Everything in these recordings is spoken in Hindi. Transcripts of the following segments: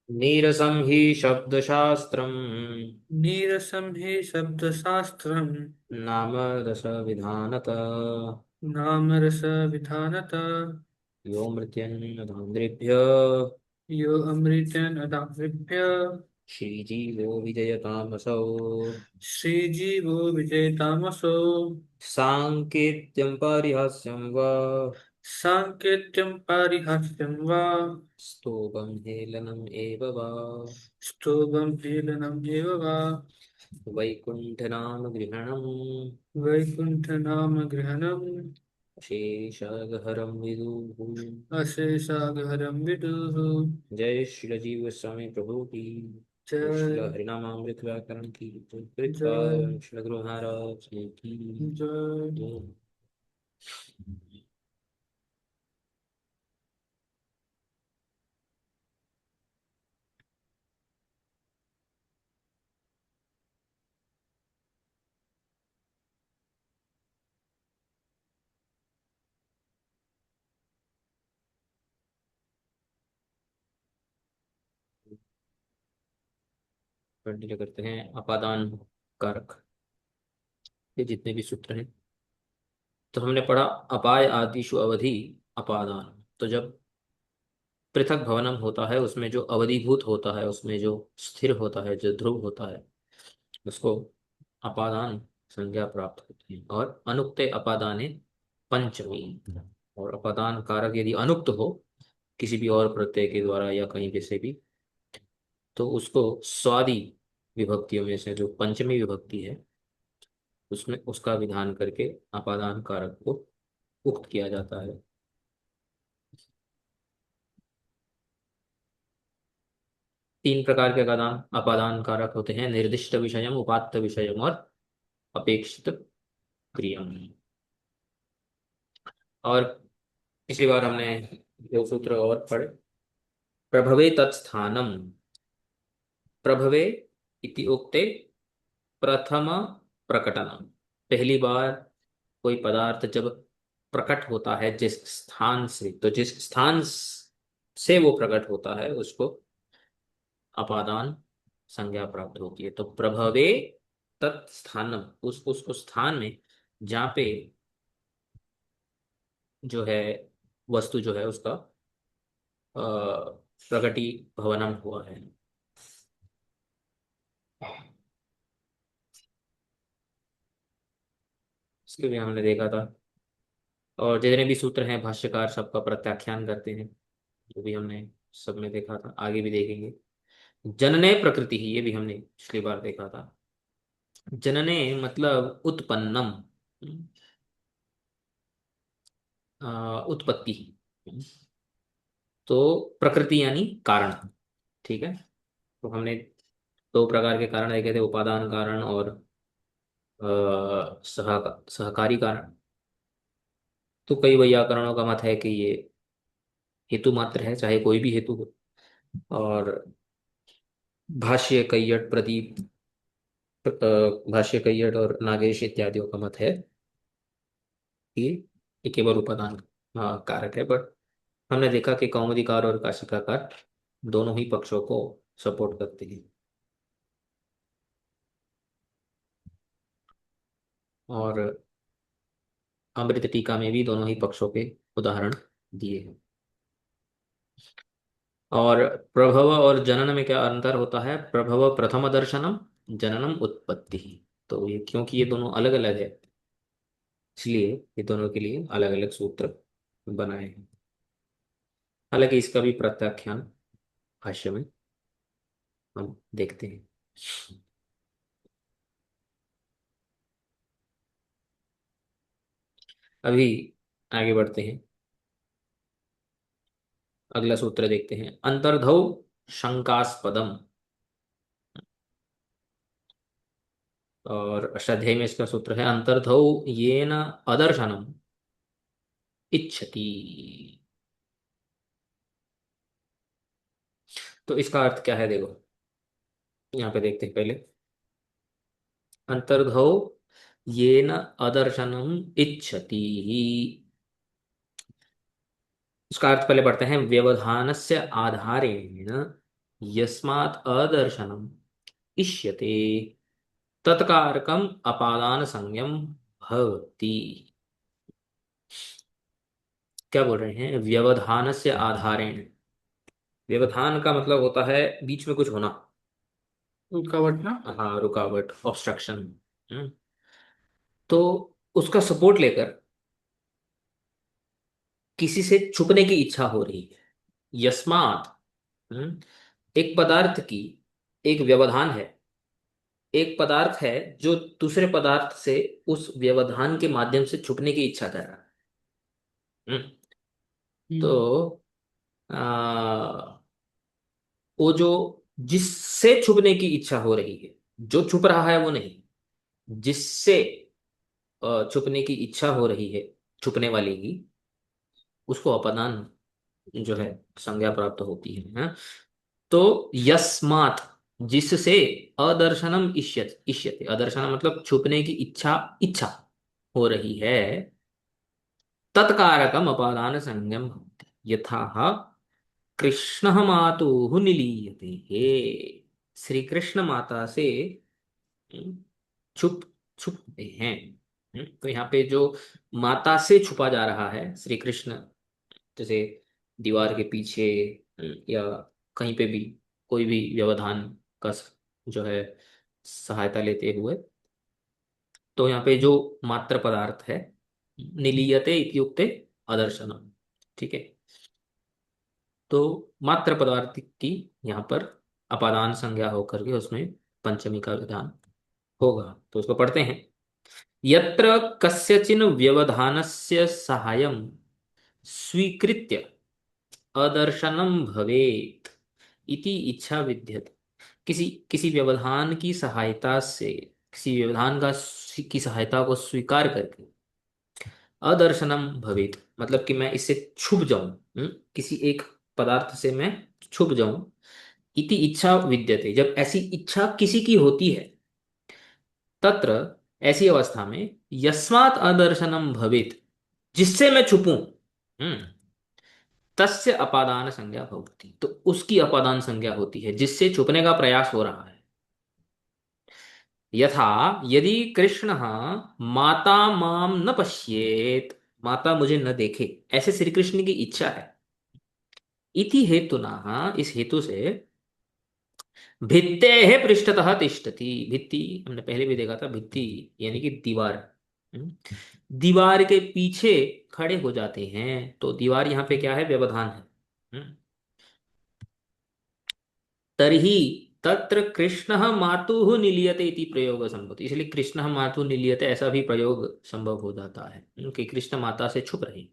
नीरसं हि शब्दशास्त्रम् नीरसं हि शब्दशास्त्रम् नाम रसविधानत नामरसविधानता यो मृत्यन्नधान्द्रेभ्य यो अमृतेन अदाहृभ्य श्रीजीवो विजयतामसौ श्रीजीवो विजयतामसो साङ्केत्यं पारिहास्यं वा साङ्केत्यं पारिहास्यं वा स्तोभं हेलनम् एव वा स्तोभं हेलनम् एव वा वैकुण्ठनाम गृहणम् वैकुण्ठनाम गृहणम् शेषगहरं विदुः। अशेषागहरं विदुः। जय श्री जीव गोस्वामी प्रभु की। जय श्री जय हरिनामामृत व्याकरण की जय। कृपा जय श्री गुरु महाराज की जय। जय। कंटिन्यू करते हैं अपादान कारक। ये जितने भी सूत्र हैं, तो हमने पढ़ा अपाय आदिशु अवधि अपादान। तो जब पृथक भवनम होता है उसमें जो अवधिभूत होता है, उसमें जो स्थिर होता है, जो ध्रुव होता है, उसको अपादान संज्ञा प्राप्त होती है। और अनुक्ते अपादाने पंचमी। और अपादान कारक यदि अनुक्त हो किसी भी और प्रत्यय के द्वारा या कहीं पे से भी, तो उसको स्वादि विभक्तियों में से जो पंचमी विभक्ति है उसमें उसका विधान करके अपादान कारक को उक्त किया जाता है। तीन प्रकार के अपादान अपादान कारक होते हैं: निर्दिष्ट विषयम, उपात्त विषयम और अपेक्षित क्रियम। और पिछली बार हमने दो सूत्र और पढ़े। प्रभवे तत्स्थानम। प्रभवे इति उक्ते प्रथम प्रकटनम। पहली बार कोई पदार्थ जब प्रकट होता है जिस स्थान से, तो जिस स्थान से वो प्रकट होता है उसको अपादान संज्ञा प्राप्त होती है। तो प्रभवे तत्स्थानम, उस स्थान में जहाँ पे जो है वस्तु जो है उसका प्रगति भवनम हुआ है। इसके भी हमने देखा था। और जितने भी सूत्र हैं भाष्यकार सबका प्रत्याख्यान करते हैं, जो भी हमने सब में देखा था, आगे भी देखेंगे। जनने प्रकृति ही, ये भी हमने पिछली बार देखा था। जनने मतलब उत्पन्नम, उत्पत्ति। तो प्रकृति यानी कारण। ठीक है। तो हमने दो प्रकार के कारण देखे थे: उपादान कारण और सहकारी कारण। तो कई वैयाकरणों का मत है कि ये हेतु मात्र है, चाहे कोई भी हेतु हो। और भाष्य कैयट प्रदीप, भाष्य कैयट और नागेश इत्यादियों का मत है कि ये केवल उपादान कारक है। बट हमने देखा कि कौमुदीकार और काशिकाकार दोनों ही पक्षों को सपोर्ट करते हैं। और अमृत टीका में भी दोनों ही पक्षों के उदाहरण दिए हैं। और प्रभव और जनन में क्या अंतर होता है? प्रभव प्रथम दर्शनम, जननम उत्पत्ति। तो ये क्योंकि ये दोनों अलग अलग है, इसलिए ये दोनों के लिए अलग अलग सूत्र बनाए हैं। हालांकि इसका भी प्रत्याख्यान भाष्य में हम देखते हैं। अभी आगे बढ़ते हैं, अगला सूत्र देखते हैं। अंतर्धौ शंकास्पदम। और अष्टाध्यायी में इसका सूत्र है अंतर्धौ येन अदर्शनम इच्छति। तो इसका अर्थ क्या है देखो, यहाँ पे देखते हैं पहले। अंतर्धौ येन अदर्शनम इच्छति, उसका अर्थ पहले पढ़ते हैं। व्यवधानस्य आधारेण यस्मात् अदर्शनम इष्यते तत्कारकम अपादान संज्ञम भवति। क्या बोल रहे हैं? व्यवधान से आधारेण। व्यवधान का मतलब होता है बीच में कुछ होना। रुकावट ना। हाँ, रुकावट, ऑब्स्ट्रक्शन। तो उसका सपोर्ट लेकर किसी से छुपने की इच्छा हो रही है। यस्मात, हम्म, एक पदार्थ की एक व्यवधान है। एक पदार्थ है जो दूसरे पदार्थ से उस व्यवधान के माध्यम से छुपने की इच्छा कर रहा है। हम्म तो आ, वो जो जिससे छुपने की इच्छा हो रही है, जो छुप रहा है वो नहीं, जिससे छुपने की इच्छा हो रही है, छुपने वाले की, उसको अपदान जो है संज्ञा प्राप्त होती है, हाँ? तो यस्मात्, जिससे, अदर्शनम इष्यत, इष्यते, अदर्शनम मतलब छुपने की इच्छा, इच्छा हो रही है, तत्कारकम अपादान संज्ञम भवति। यथा कृष्ण मातुः निलीयते हे, श्री कृष्ण माता से हम्म, छुप छुपते हैं। तो यहाँ पे जो माता से छुपा जा रहा है श्री कृष्ण, जैसे दीवार के पीछे, या कहीं पे भी, कोई भी व्यवधान का जो है सहायता लेते हुए, तो यहाँ पे जो मात्र पदार्थ है, निलीयते इत्युक्ते अदर्शनम। ठीक है। तो मात्र पदार्थ की यहाँ पर अपादान संज्ञा होकर के उसमें पंचमी का विधान होगा। तो उसको पढ़ते हैं। यत्र कस्यचिन व्यवधानस्य सहायं स्वीकृत्य अदर्शनम भवेत् इति इच्छा विद्यते। किसी किसी व्यवधान की सहायता से, किसी व्यवधान का की सहायता को स्वीकार करके अदर्शनम भवेत् मतलब कि मैं इससे छुप जाऊं, किसी एक पदार्थ से मैं छुप जाऊं। इति इच्छा विद्यते, जब ऐसी इच्छा किसी की होती है, तत्र, ऐसी अवस्था में, यस्मात् अदर्शनम भवेत्, जिससे मैं छुपूं, तस्य अपादान संज्ञा भवति, तो उसकी अपादान संज्ञा होती है, जिससे छुपने का प्रयास हो रहा है। यथा, यदि कृष्ण माता माम न पश्येत, माता मुझे न देखे, ऐसे श्री कृष्ण की इच्छा है। इति हेतुना, इस हेतु से, भित्ते पृष्ठतः तिष्ठति, भित्ति हमने पहले भी देखा था, भित्ति यानी कि दीवार, हम्म, दीवार के पीछे खड़े हो जाते हैं। तो दीवार यहाँ पे क्या है? व्यवधान है। तर्हि तत्र कृष्ण मातुः निलीयते इति प्रयोग संभवति, इसलिए कृष्ण मातुः निलीयते ऐसा भी प्रयोग संभव हो जाता है, कि कृष्ण माता से छुप रहे।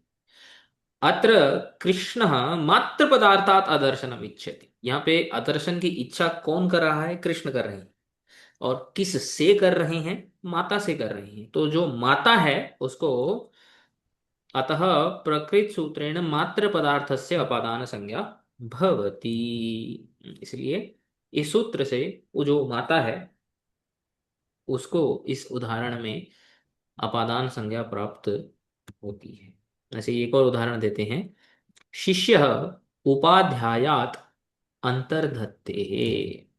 अत्र कृष्ण मात्र पदार्थात अदर्शनम इच्छति, यहाँ पे अदर्शन की इच्छा कौन कर रहा है? कृष्ण कर रहे हैं। और किस से कर रहे हैं? माता से कर रहे हैं। तो जो माता है उसको, अतः प्रकृत सूत्रेण मात्र पदार्थस्य अपादान संज्ञा भवति, इसलिए इस सूत्र से वो जो माता है उसको इस उदाहरण में अपादान संज्ञा प्राप्त होती है। ऐसे ही एक और उदाहरण देते हैं। शिष्य उपाध्यायात अंतर्धत्ते,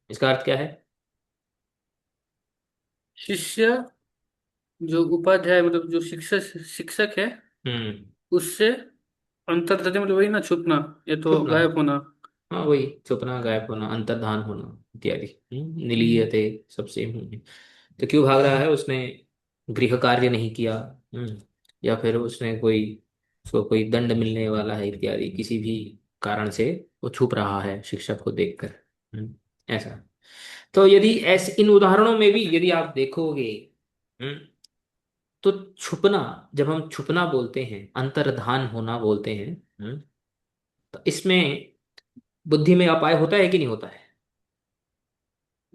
इसका अर्थ क्या है? शिष्य जो उपाध्याय मतलब जो शिक्षक शिक्षक है हम्म। उससे अंतर्दृष्टि मतलब वही ना, छुपना या तो छुपना, गायब होना। हाँ वही, छुपना, गायब होना, अंतर्धान होना इत्यादि। हम्म निलीयते सब सेम है। तो क्यों भाग रहा है? उसने गृह कार्य नहीं किया, या फिर उसने कोई, उसको कोई दंड मिलने वाला है इत्यादि, किसी भी कारण से वो छुप रहा है शिक्षक को देखकर। ऐसा। तो यदि ऐसे इन उदाहरणों में भी यदि आप देखोगे, हम्म, तो छुपना, जब हम छुपना बोलते हैं, अंतर्धान होना बोलते हैं, तो इसमें बुद्धि में अपाय होता है कि नहीं होता है?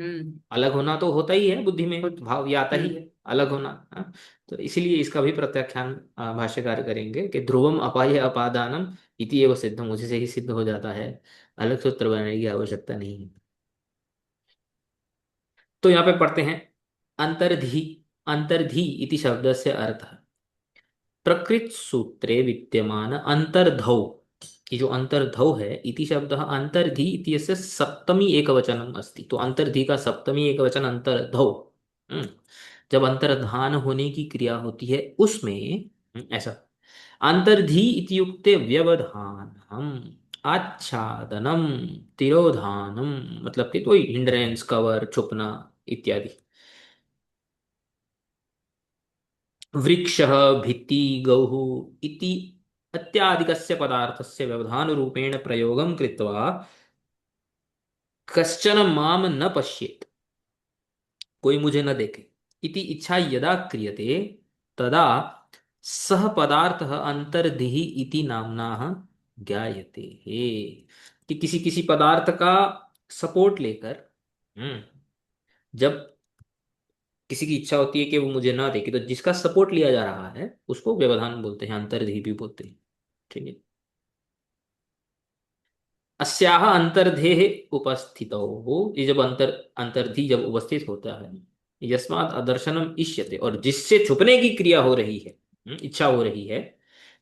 हम्म अलग होना तो होता ही है, बुद्धि में खुद- भाव ये आता ही है, अलग होना, हाँ? तो इसीलिए इसका भी प्रत्याख्यान भाष्यकार करेंगे कि ध्रुवम अपाय अपादानम इति एव सिद्धम, उसी से ही सिद्ध हो जाता है, अलग सूत्र बनाने की आवश्यकता नहीं है। तो यहाँ पे पढ़ते हैं, अंतर्धि, अंतर्धि इति शब्दस्य अर्थ प्रकृत सूत्रे विद्यमान अंतर्धौ, कि जो अंतर्धौ है, इति शब्द अंतर्धि इत्यस्य सप्तमी एकवचनम अस्ति। तो अंतर्धि का सप्तमी एकवचन अंतर्धौ। हम्म, जब अंतर्धान होने की क्रिया होती है उसमें ऐसा अंतर्धि इत्युक्ते व्यवधानम आच्छादनम तिरोधानम, मतलब कि कोई हिंड्रेंस, कवर, छुपना इत्यादि। वृक्षः, भित्ति, गौः इति अत्यादिकस्य पदार्थस्य व्यवधानरूपेण प्रयोगं कृत्वा कश्चन माम न पश्येत्, कोई मुझे न देखे, इति इच्छा यदा क्रियते तदा सह पदार्थः अंतर्धिः इति नाम्नः ज्ञायते हे। कि किसी किसी पदार्थ का सपोर्ट लेकर, हम्म, जब किसी की इच्छा होती है कि वो मुझे ना देखे, तो जिसका सपोर्ट लिया जा रहा है उसको व्यवधान बोलते हैं, अंतर्धिः भी बोलते हैं। ठीक है। अस्याह अंतर्धेः उपस्थितौ हो, ये जब अंतर्धि जब उपस्थित होता है, यस्मात् अदर्शनम इष्यते, और जिससे छुपने की क्रिया हो रही है, इच्छा हो रही है,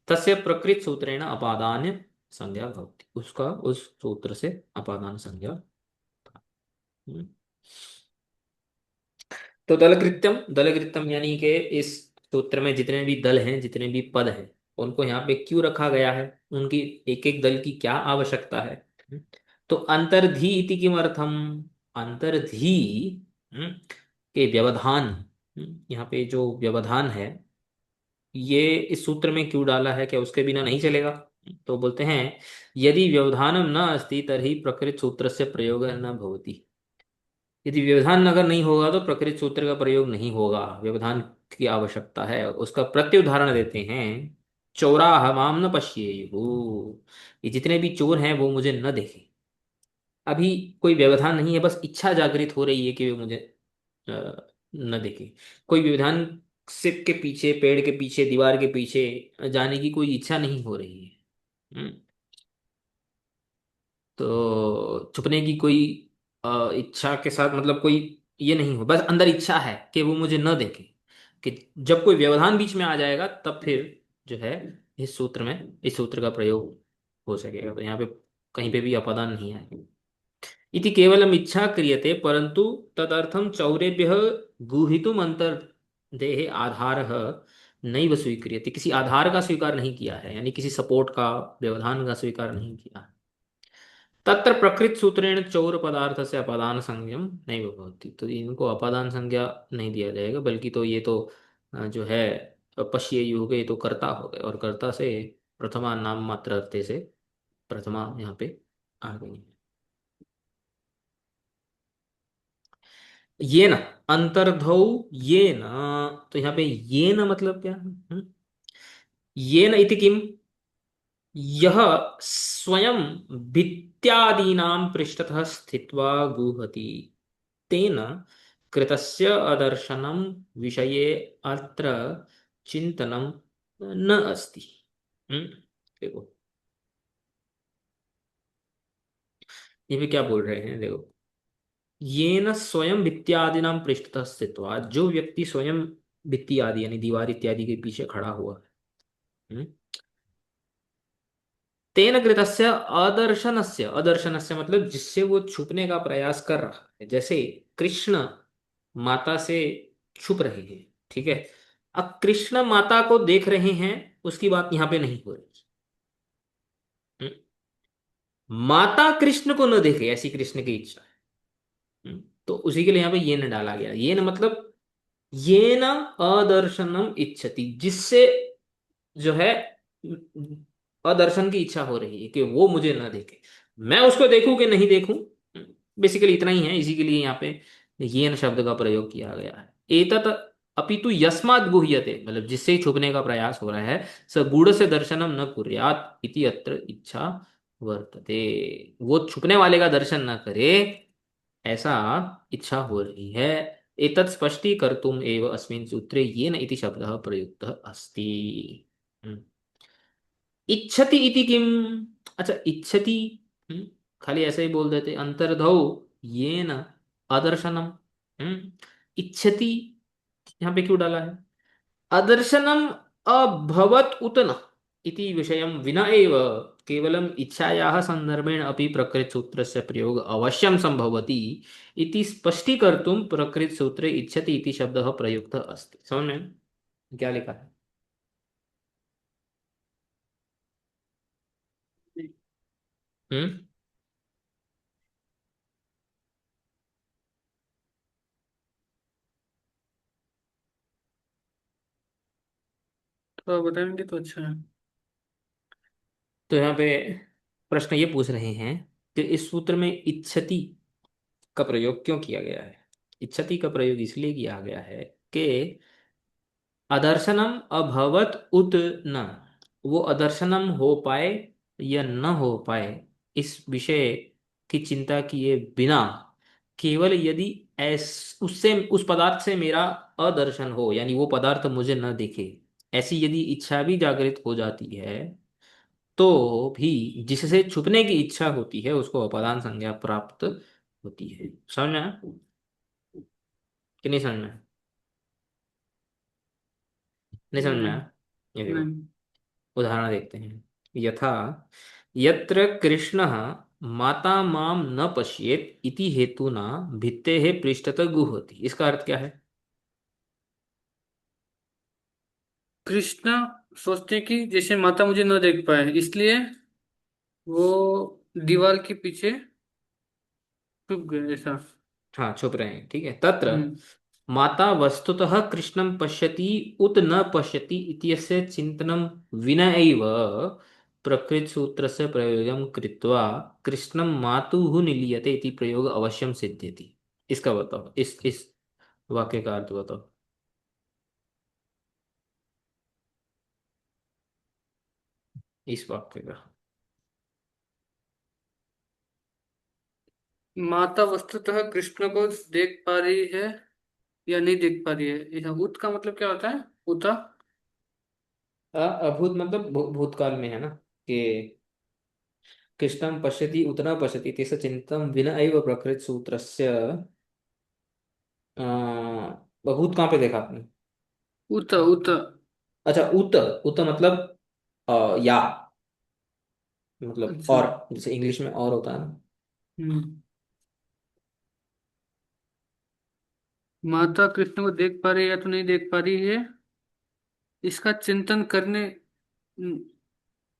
तस्य प्रकृत सूत्रेण अपादान संज्ञा भवति, उसका उस सूत्र से अपादान संज्ञा। हम्म। तो दलकृत्यम यानी कि इस सूत्र में जितने भी दल हैं, जितने भी पद हैं, उनको यहाँ पे क्यों रखा गया है, उनकी एक एक दल की क्या आवश्यकता है। तो अंतर्धी इति किमर्थम, अंतर्धी हम्म, के व्यवधान, यहाँ पे जो व्यवधान है ये इस सूत्र में क्यों डाला है, क्या उसके बिना नहीं चलेगा। तो बोलते हैं यदि व्यवधानम न अस्ति तर्हि प्रकृत सूत्र से प्रयोग न भवति। यदि व्यवधान अगर नहीं होगा तो प्रकृत सूत्र का प्रयोग नहीं होगा, व्यवधान की आवश्यकता है। उसका प्रत्युदाहरण देते हैं, चौराह माम न पश्येयुः, ये जितने भी चोर हैं वो मुझे न देखें। अभी कोई व्यवधान नहीं है, बस इच्छा जागृत हो रही है कि वे मुझे अ, न देखे। कोई व्यवधान सिर के पीछे, पेड़ के पीछे, दीवार के पीछे जाने की कोई इच्छा नहीं हो रही है। हम्म, तो छुपने की कोई इच्छा के साथ, मतलब कोई ये नहीं हो, बस अंदर इच्छा है कि वो मुझे न देखे। कि जब कोई व्यवधान बीच में आ जाएगा तब फिर जो है इस सूत्र का प्रयोग हो सकेगा। तो यहाँ पे कहीं पे भी अपवादान नहीं है। इति केवलम इच्छा क्रियते, परंतु तदर्थम चौरेभ्यः गुहितुम अंतर्देहे आधारः नैव स्वीक्रियते, किसी आधार का स्वीकार नहीं किया है, यानी किसी सपोर्ट का, व्यवधान का स्वीकार नहीं किया है। तत्र प्रकृत सूत्रेण चौर पदार्थ से अपादान संज्ञम नैव भवति, तो इनको अपादान संज्ञा नहीं दिया जाएगा, बल्कि तो ये तो जो है पश्येयु हो गए, तो कर्ता हो गए, और कर्ता से प्रथमा नाम मात्र अर्थे से प्रथमा यहाँ पे आ गई। ये न अंतर्धौ, ये न, तो यहाँ पे ये न मतलब क्या है? ये न इति किम, यह स्वयं भित्त्यादीनां पृष्ठतः स्थित्वा गुहति, तेन कृतस्य अदर्शनम विषये अत्र चिंतनम न अस्ति। देखो ये भी क्या बोल रहे हैं, देखो, ये न स्वयं भित्त्यादीनां पृष्ठतः स्थित्वा, जो व्यक्ति स्वयं भित्ति आदि यानी दीवार इत्यादि के पीछे खड़ा हुआ है, तेन कृतस्य अदर्शनस्य, अदर्शनस्य मतलब जिससे वो छुपने का प्रयास कर रहा है, जैसे कृष्ण माता से छुप रहे हैं, ठीक है। अब कृष्ण माता को देख रहे हैं, उसकी बात यहाँ पे नहीं हो रही। हम्म, माता कृष्ण को न देखे ऐसी कृष्ण की इच्छा है। तो उसी के लिए यहाँ पे ये न डाला गया, ये न मतलब ये न अदर्शनम इच्छति, जिससे जो है अदर्शन की इच्छा हो रही है कि वो मुझे ना देखे, मैं उसको देखूं कि नहीं देखूं। बेसिकली इतना ही है, इसी के लिए यहाँ पे येन शब्द का प्रयोग किया गया है। एतत अपितु यस्मात् गुह्यते, मतलब जिससे ही छुपने का प्रयास हो रहा है, स गूढ़ से दर्शनम न कुर्यात् इति अत्र इच्छा वर्तते, वो छुपने वाले का दर्शन न करे, ऐसा इच्छा हो रही है। एतत् स्पष्टीकर्तुम् एव अस्मिन् सूत्रे येन इति शब्दः प्रयुक्तः अस्ति। हम्म। इच्छति इति किम, अच्छा इच्छति, हम्म, खाली ऐसे ही बोल देते अंतर्धौ येन अदर्शनम, इच्छति यहाँ पे क्यों डाला है, अदर्शनम अभवत उत न, इति विषयं विना एव केवलम् इच्छायाः सन्दर्भेण अपि प्रकृतसूत्रस्य प्रयोग अवश्यं सम्भवति इति स्पष्टीकर्तुं प्रकृतसूत्रे इच्छति इति शब्दः प्रयुक्तः अस्ति। समझ में क्या लिखा है? हम्म। तो आप बताएंगे तो अच्छा है। तो यहाँ पे प्रश्न ये पूछ रहे हैं कि इस सूत्र में इच्छति का प्रयोग क्यों किया गया है? इच्छति का प्रयोग इसलिए किया गया है कि अदर्शनम अभवत उत न, वो अदर्शनम हो पाए या न हो पाए, इस विषय की चिंता किए बिना केवल यदि ऐस उससे उस पदार्थ से मेरा अदर्शन हो, यानी वो पदार्थ मुझे न दिखे, ऐसी यदि इच्छा भी जागृत हो जाती है तो भी जिससे छुपने की इच्छा होती है उसको अपादान संज्ञा प्राप्त होती है। समझ में आया कि नहीं समझ में आया? नहीं समझ में नहीं। आया? ये देखो, नहीं। उदाहरण देखते हैं। यथा यत्र कृष्णः माता माम न पश्येत इति हेतुना भित्तेः पृष्ठतः गुह्यति, इसका अर्थ क्या है? कृष्णा सोचते हैं कि जैसे माता मुझे न देख पाए, इसलिए वो दीवार के पीछे छुप गए ऐसा। हाँ, छुप रहे हैं, ठीक है। तत्र हम्म। माता वस्तुतः कृष्णं पश्यति उत न पश्यति इत्यस्य चिन्तनं विना एव प्रकृतसूत्रस्य प्रयोगं कृत्वा कृष्णं मातुः निलीयते इति प्रयोग अवश्यं सिद्ध्यति। इसका बताओ, इस वाक्य का अर्थ बताओ। इस वाक्य का। माता वस्तुतः कृष्ण को देख पा रही है या नहीं देख पा रही है, यह उत का मतलब क्या होता है? उता। अभूत मतलब भूतकाल में है ना, कि कृष्णं पश्यति उत न पश्यति इत्यस्य चिन्तं विना एव प्रकृतसूत्रस्य भूत कहाँ पे देखा आपने? उत उत। अच्छा, उत। उत मतलब या, मतलब अच्छा। और, जैसे इंग्लिश में और होता है ना। हम्म। माता कृष्ण को देख पा रही है या तो नहीं देख पा रही है, इसका चिंतन करने,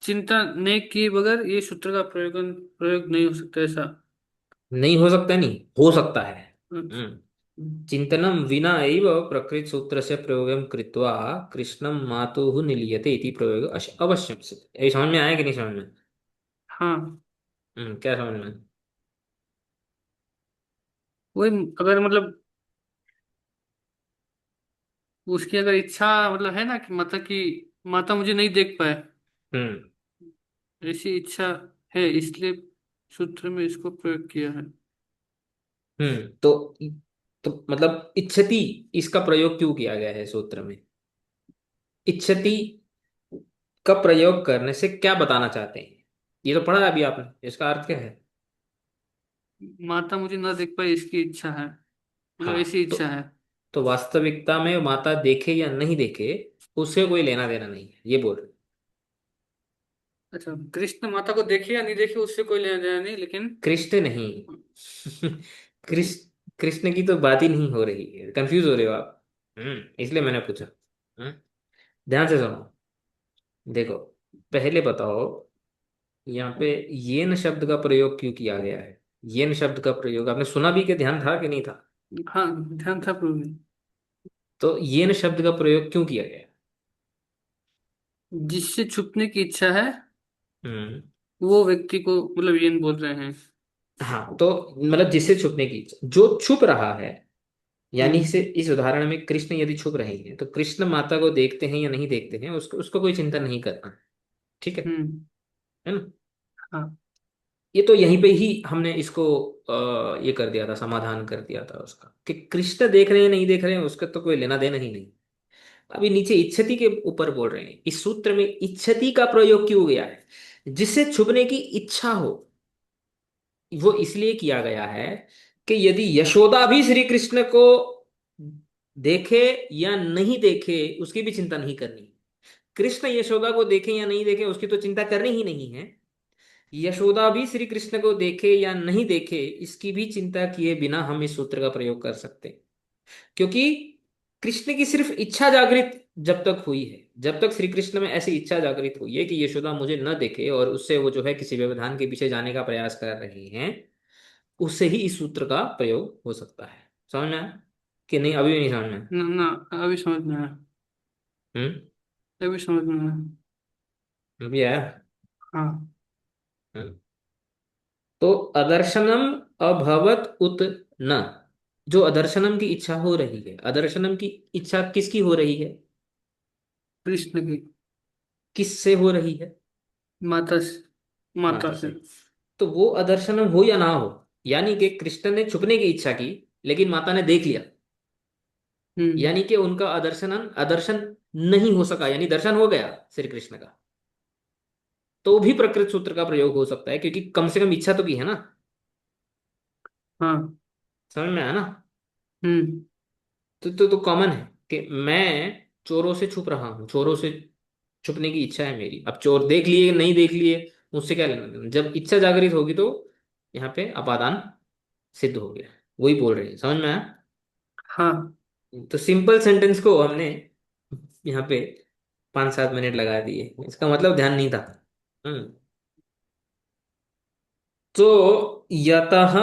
चिंता नहीं किए बगैर ये सूत्र का प्रयोग नहीं हो सकता ऐसा। नहीं हो सकता, नहीं हो सकता है। अच्छा। हम्म। चिंतनं विना एव प्रकृतसूत्रस्य प्रयोगं कृत्वा कृष्णं मातुः निलीयते इति प्रयोग अवश्यं सिद्ध्यति। ये समझ में आया कि नहीं समझ में? हाँ। क्या समझ में? वही, अगर मतलब उसकी अगर इच्छा मतलब है ना कि माता मुझे नहीं देख पाए, हम्म। ऐसी इच्छा है, इसलिए सूत्र में इसको प्रयोग किया है। तो मतलब इच्छति, इसका प्रयोग क्यों किया गया है सूत्र में? इच्छति का प्रयोग करने से क्या बताना चाहते हैं? ये तो पढ़ा अभी आपने, इसका अर्थ क्या है? माता मुझे ना देख पाए इसकी इच्छा है, मतलब हाँ, ऐसी इच्छा है। तो वास्तविकता में माता देखे या नहीं देखे उससे कोई लेना देना नहीं है, ये बोल रहे। अच्छा, कृष्ण माता को देखे या नहीं देखे उससे कोई लेना देना नहीं, लेकिन कृष्ण नहीं। कृष्ण, कृष्ण की तो बात ही नहीं हो रही है, कंफ्यूज हो रहे हो आप। इसलिए मैंने पूछा। ध्यान से सुनो। देखो, पहले बताओ, यहाँ पे येन शब्द का प्रयोग क्यों किया गया है? येन शब्द का प्रयोग आपने सुना भी, कि ध्यान था कि नहीं था? हाँ, ध्यान था प्रभु जी। तो येन शब्द का प्रयोग क्यों किया गया? जिससे छुपने की इच्छा है हम्म। वो व्यक्ति को मतलब ये बोल रहे हैं। हाँ, तो मतलब जिससे छुपने की इच्छा, जो छुप रहा है, यानी से हम्म। इस उदाहरण में कृष्ण यदि छुप रहे हैं तो कृष्ण माता को देखते हैं या नहीं देखते हैं, उसको उसको कोई चिंता नहीं करना। ठीक हम्म। है ना? हाँ। ये तो यहीं पे ही हमने इसको ये कर दिया था, समाधान कर दिया था उसका, कि कृष्ण देख रहे हैं नहीं देख रहे हैं उसका तो कोई लेना देना ही नहीं। अभी नीचे इच्छति के ऊपर बोल रहे हैं, इस सूत्र में इच्छति का प्रयोग क्यों गया है? जिससे छुपने की इच्छा हो, वो इसलिए किया गया है कि यदि यशोदा भी श्री कृष्ण को देखे या नहीं देखे उसकी भी चिंता नहीं करनी। कृष्ण यशोदा को देखें या नहीं देखें उसकी तो चिंता करनी ही नहीं है। यशोदा भी श्री कृष्ण को देखे या नहीं देखे इसकी भी चिंता किए बिना हम इस सूत्र का प्रयोग कर सकते हैं। क्योंकि कृष्ण की सिर्फ इच्छा जागृत जब तक हुई है, जब तक श्री कृष्ण में ऐसी इच्छा जागृत हुई है कि यशोदा मुझे न देखे और उससे वो जो है किसी व्यवधान के पीछे जाने का प्रयास कर रहे हैं, उससे ही इस सूत्र का प्रयोग हो सकता है। समझ में आया कि नहीं? अभी भी नहीं समझ में आया? ना ना, अभी समझ में आया। हम्म। अभी समझ में आया। अभी आया। हाँ। हम्म। तो अदर्शनम अभवत उत न, जो अदर्शनम की इच्छा हो रही है, अदर्शनम की इच्छा किसकी हो रही है? कृष्ण की। किससे हो रही है? माता से। माता माता से। से। तो वो अदर्शनम हो या ना हो, यानी कि कृष्ण ने छुपने की इच्छा की लेकिन माता ने देख लिया, हम्म। यानी कि उनका अदर्शन अदर्शन नहीं हो सका, यानी दर्शन हो गया श्री कृष्ण का, तो भी प्रकृत सूत्र का प्रयोग हो सकता है क्योंकि कम से कम इच्छा तो की है ना। हाँ। समझ में आया ना? हम्म। तो कॉमन है कि मैं चोरों से छुप रहा हूँ, चोरों से छुपने की इच्छा है मेरी। अब चोर देख लिए नहीं देख लिए मुझसे क्या लेना देना, जब इच्छा जागृत होगी तो यहाँ पे अपादान सिद्ध हो गया। वही बोल रहे हैं, समझ में आया? हाँ। तो सिंपल सेंटेंस को हमने यहाँ पे 5-7 मिनट लगा दिए, इसका मतलब ध्यान नहीं था। हम्म। तो यतः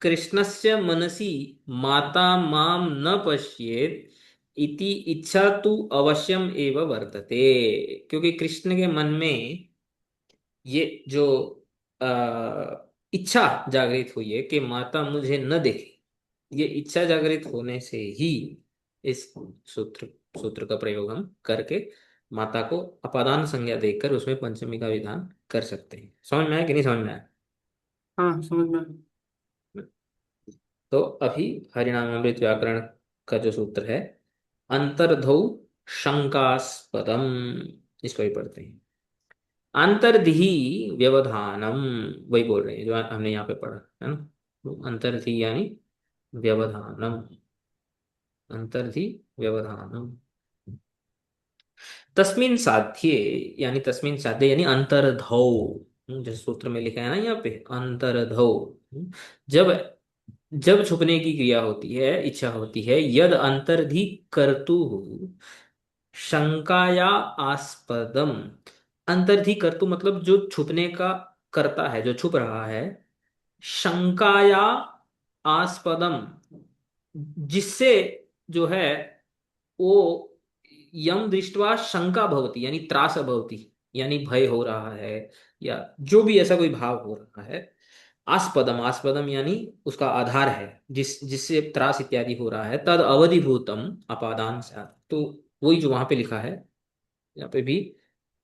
कृष्णस्य मनसि माता माम न पश्येत इति इच्छा तु अवश्यम एव वर्तते, क्योंकि कृष्ण के मन में ये जो इच्छा जागृत हुई है कि माता मुझे न देखे, ये इच्छा जागृत होने से ही इस सूत्र सूत्र का प्रयोग हम करके माता को अपादान संज्ञा देकर उसमें पंचमी का विधान कर सकते हैं। समझ में आया कि नहीं समझ में आया? हाँ, समझ में आया। तो अभी हरिनामामृत व्याकरण का जो सूत्र है, अंतर्धौ शंकास्पदम, इसको ही पढ़ते हैं। अंतर्धि व्यवधानम, वही बोल रहे हैं जो हमने यहाँ पे पढ़ा है ना। तो अंतर्धि यानी व्यवधानम, अंतर्धि व्यवधानम, तस्मिन साध्ये, यानी तस्मिन साध्ये यानी अंतर्धौ। जैसे सूत्र में लिखा है ना यहाँ पे अंतर्धौ। जब जब छुपने की क्रिया होती है, इच्छा होती है, यद अंतर्धि कर्तु शंकाया आस्पदम। अंतर्धि कर्तु मतलब जो छुपने का करता है, जो छुप रहा है, शंकाया आस्पदम, जिससे जो है वो यम दृष्टवा शंका भवती यानी त्रास भवती, यानी भय हो रहा है या जो भी ऐसा कोई भाव हो रहा है। आस्पदम, आस्पदम यानी उसका आधार है, जिससे त्रास इत्यादि हो रहा है, तद अवधिभूतम अपादान से। तो वही जो वहां पे लिखा है, यहाँ पे भी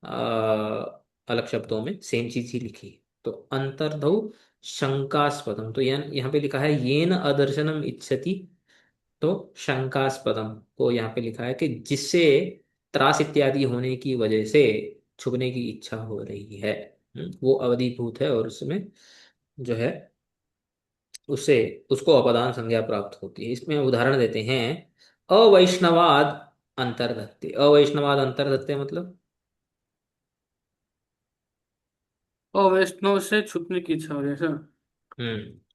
अलग शब्दों में सेम चीज ही लिखी है। तो अंतर्धौ शंकास्पदम, तो यहाँ पे लिखा है येन अदर्शनम इच्छति, तो शंकास्पदम को यहाँ पे लिखा है कि जिससे त्रास इत्यादि होने की वजह से छुपने की इच्छा हो रही है। वो अवधिभूत है और उसमें जो है उससे उसको अपदान संज्ञा प्राप्त होती है। इसमें उदाहरण देते हैं, अवैष्णवाद अंतर्धत्ते। अवैष्णवाद अंतर्धत्ते मतलब और वैष्णव से छुपने की इच्छा हो रही है सर।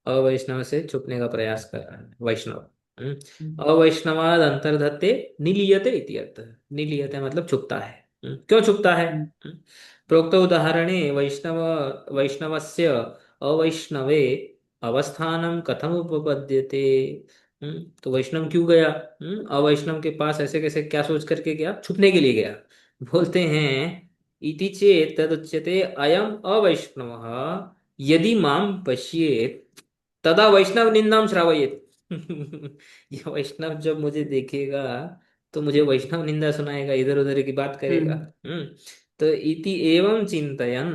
अवैष्णव से छुपने का प्रयास कर रहा है वैष्णव। हम्म। अवैष्णवाद अंतर्धत्ते निलीयते इति अर्थः। निलीयते मतलब छुपता है। क्यों छुपता है? हम्म। प्रोक्त उदाहरणे वैष्णवस्य अवैष्णवे अवस्थानं कथम उपपद्यते। तो वैष्णव क्यों गया? अवैष्णव के पास ऐसे कैसे, क्या सोच करके गया? छुपने के लिए गया। बोलते हैं इति चेत् तदुच्यते अयम अवैष्णवः यदि माम पश्येत तदा वैष्णव निंदाम श्रावयेत। ये वैष्णव जब मुझे देखेगा तो मुझे वैष्णव निंदा सुनाएगा, इधर उधर की बात करेगा। हम्म। हम्म। तो इति एवं चिंतयन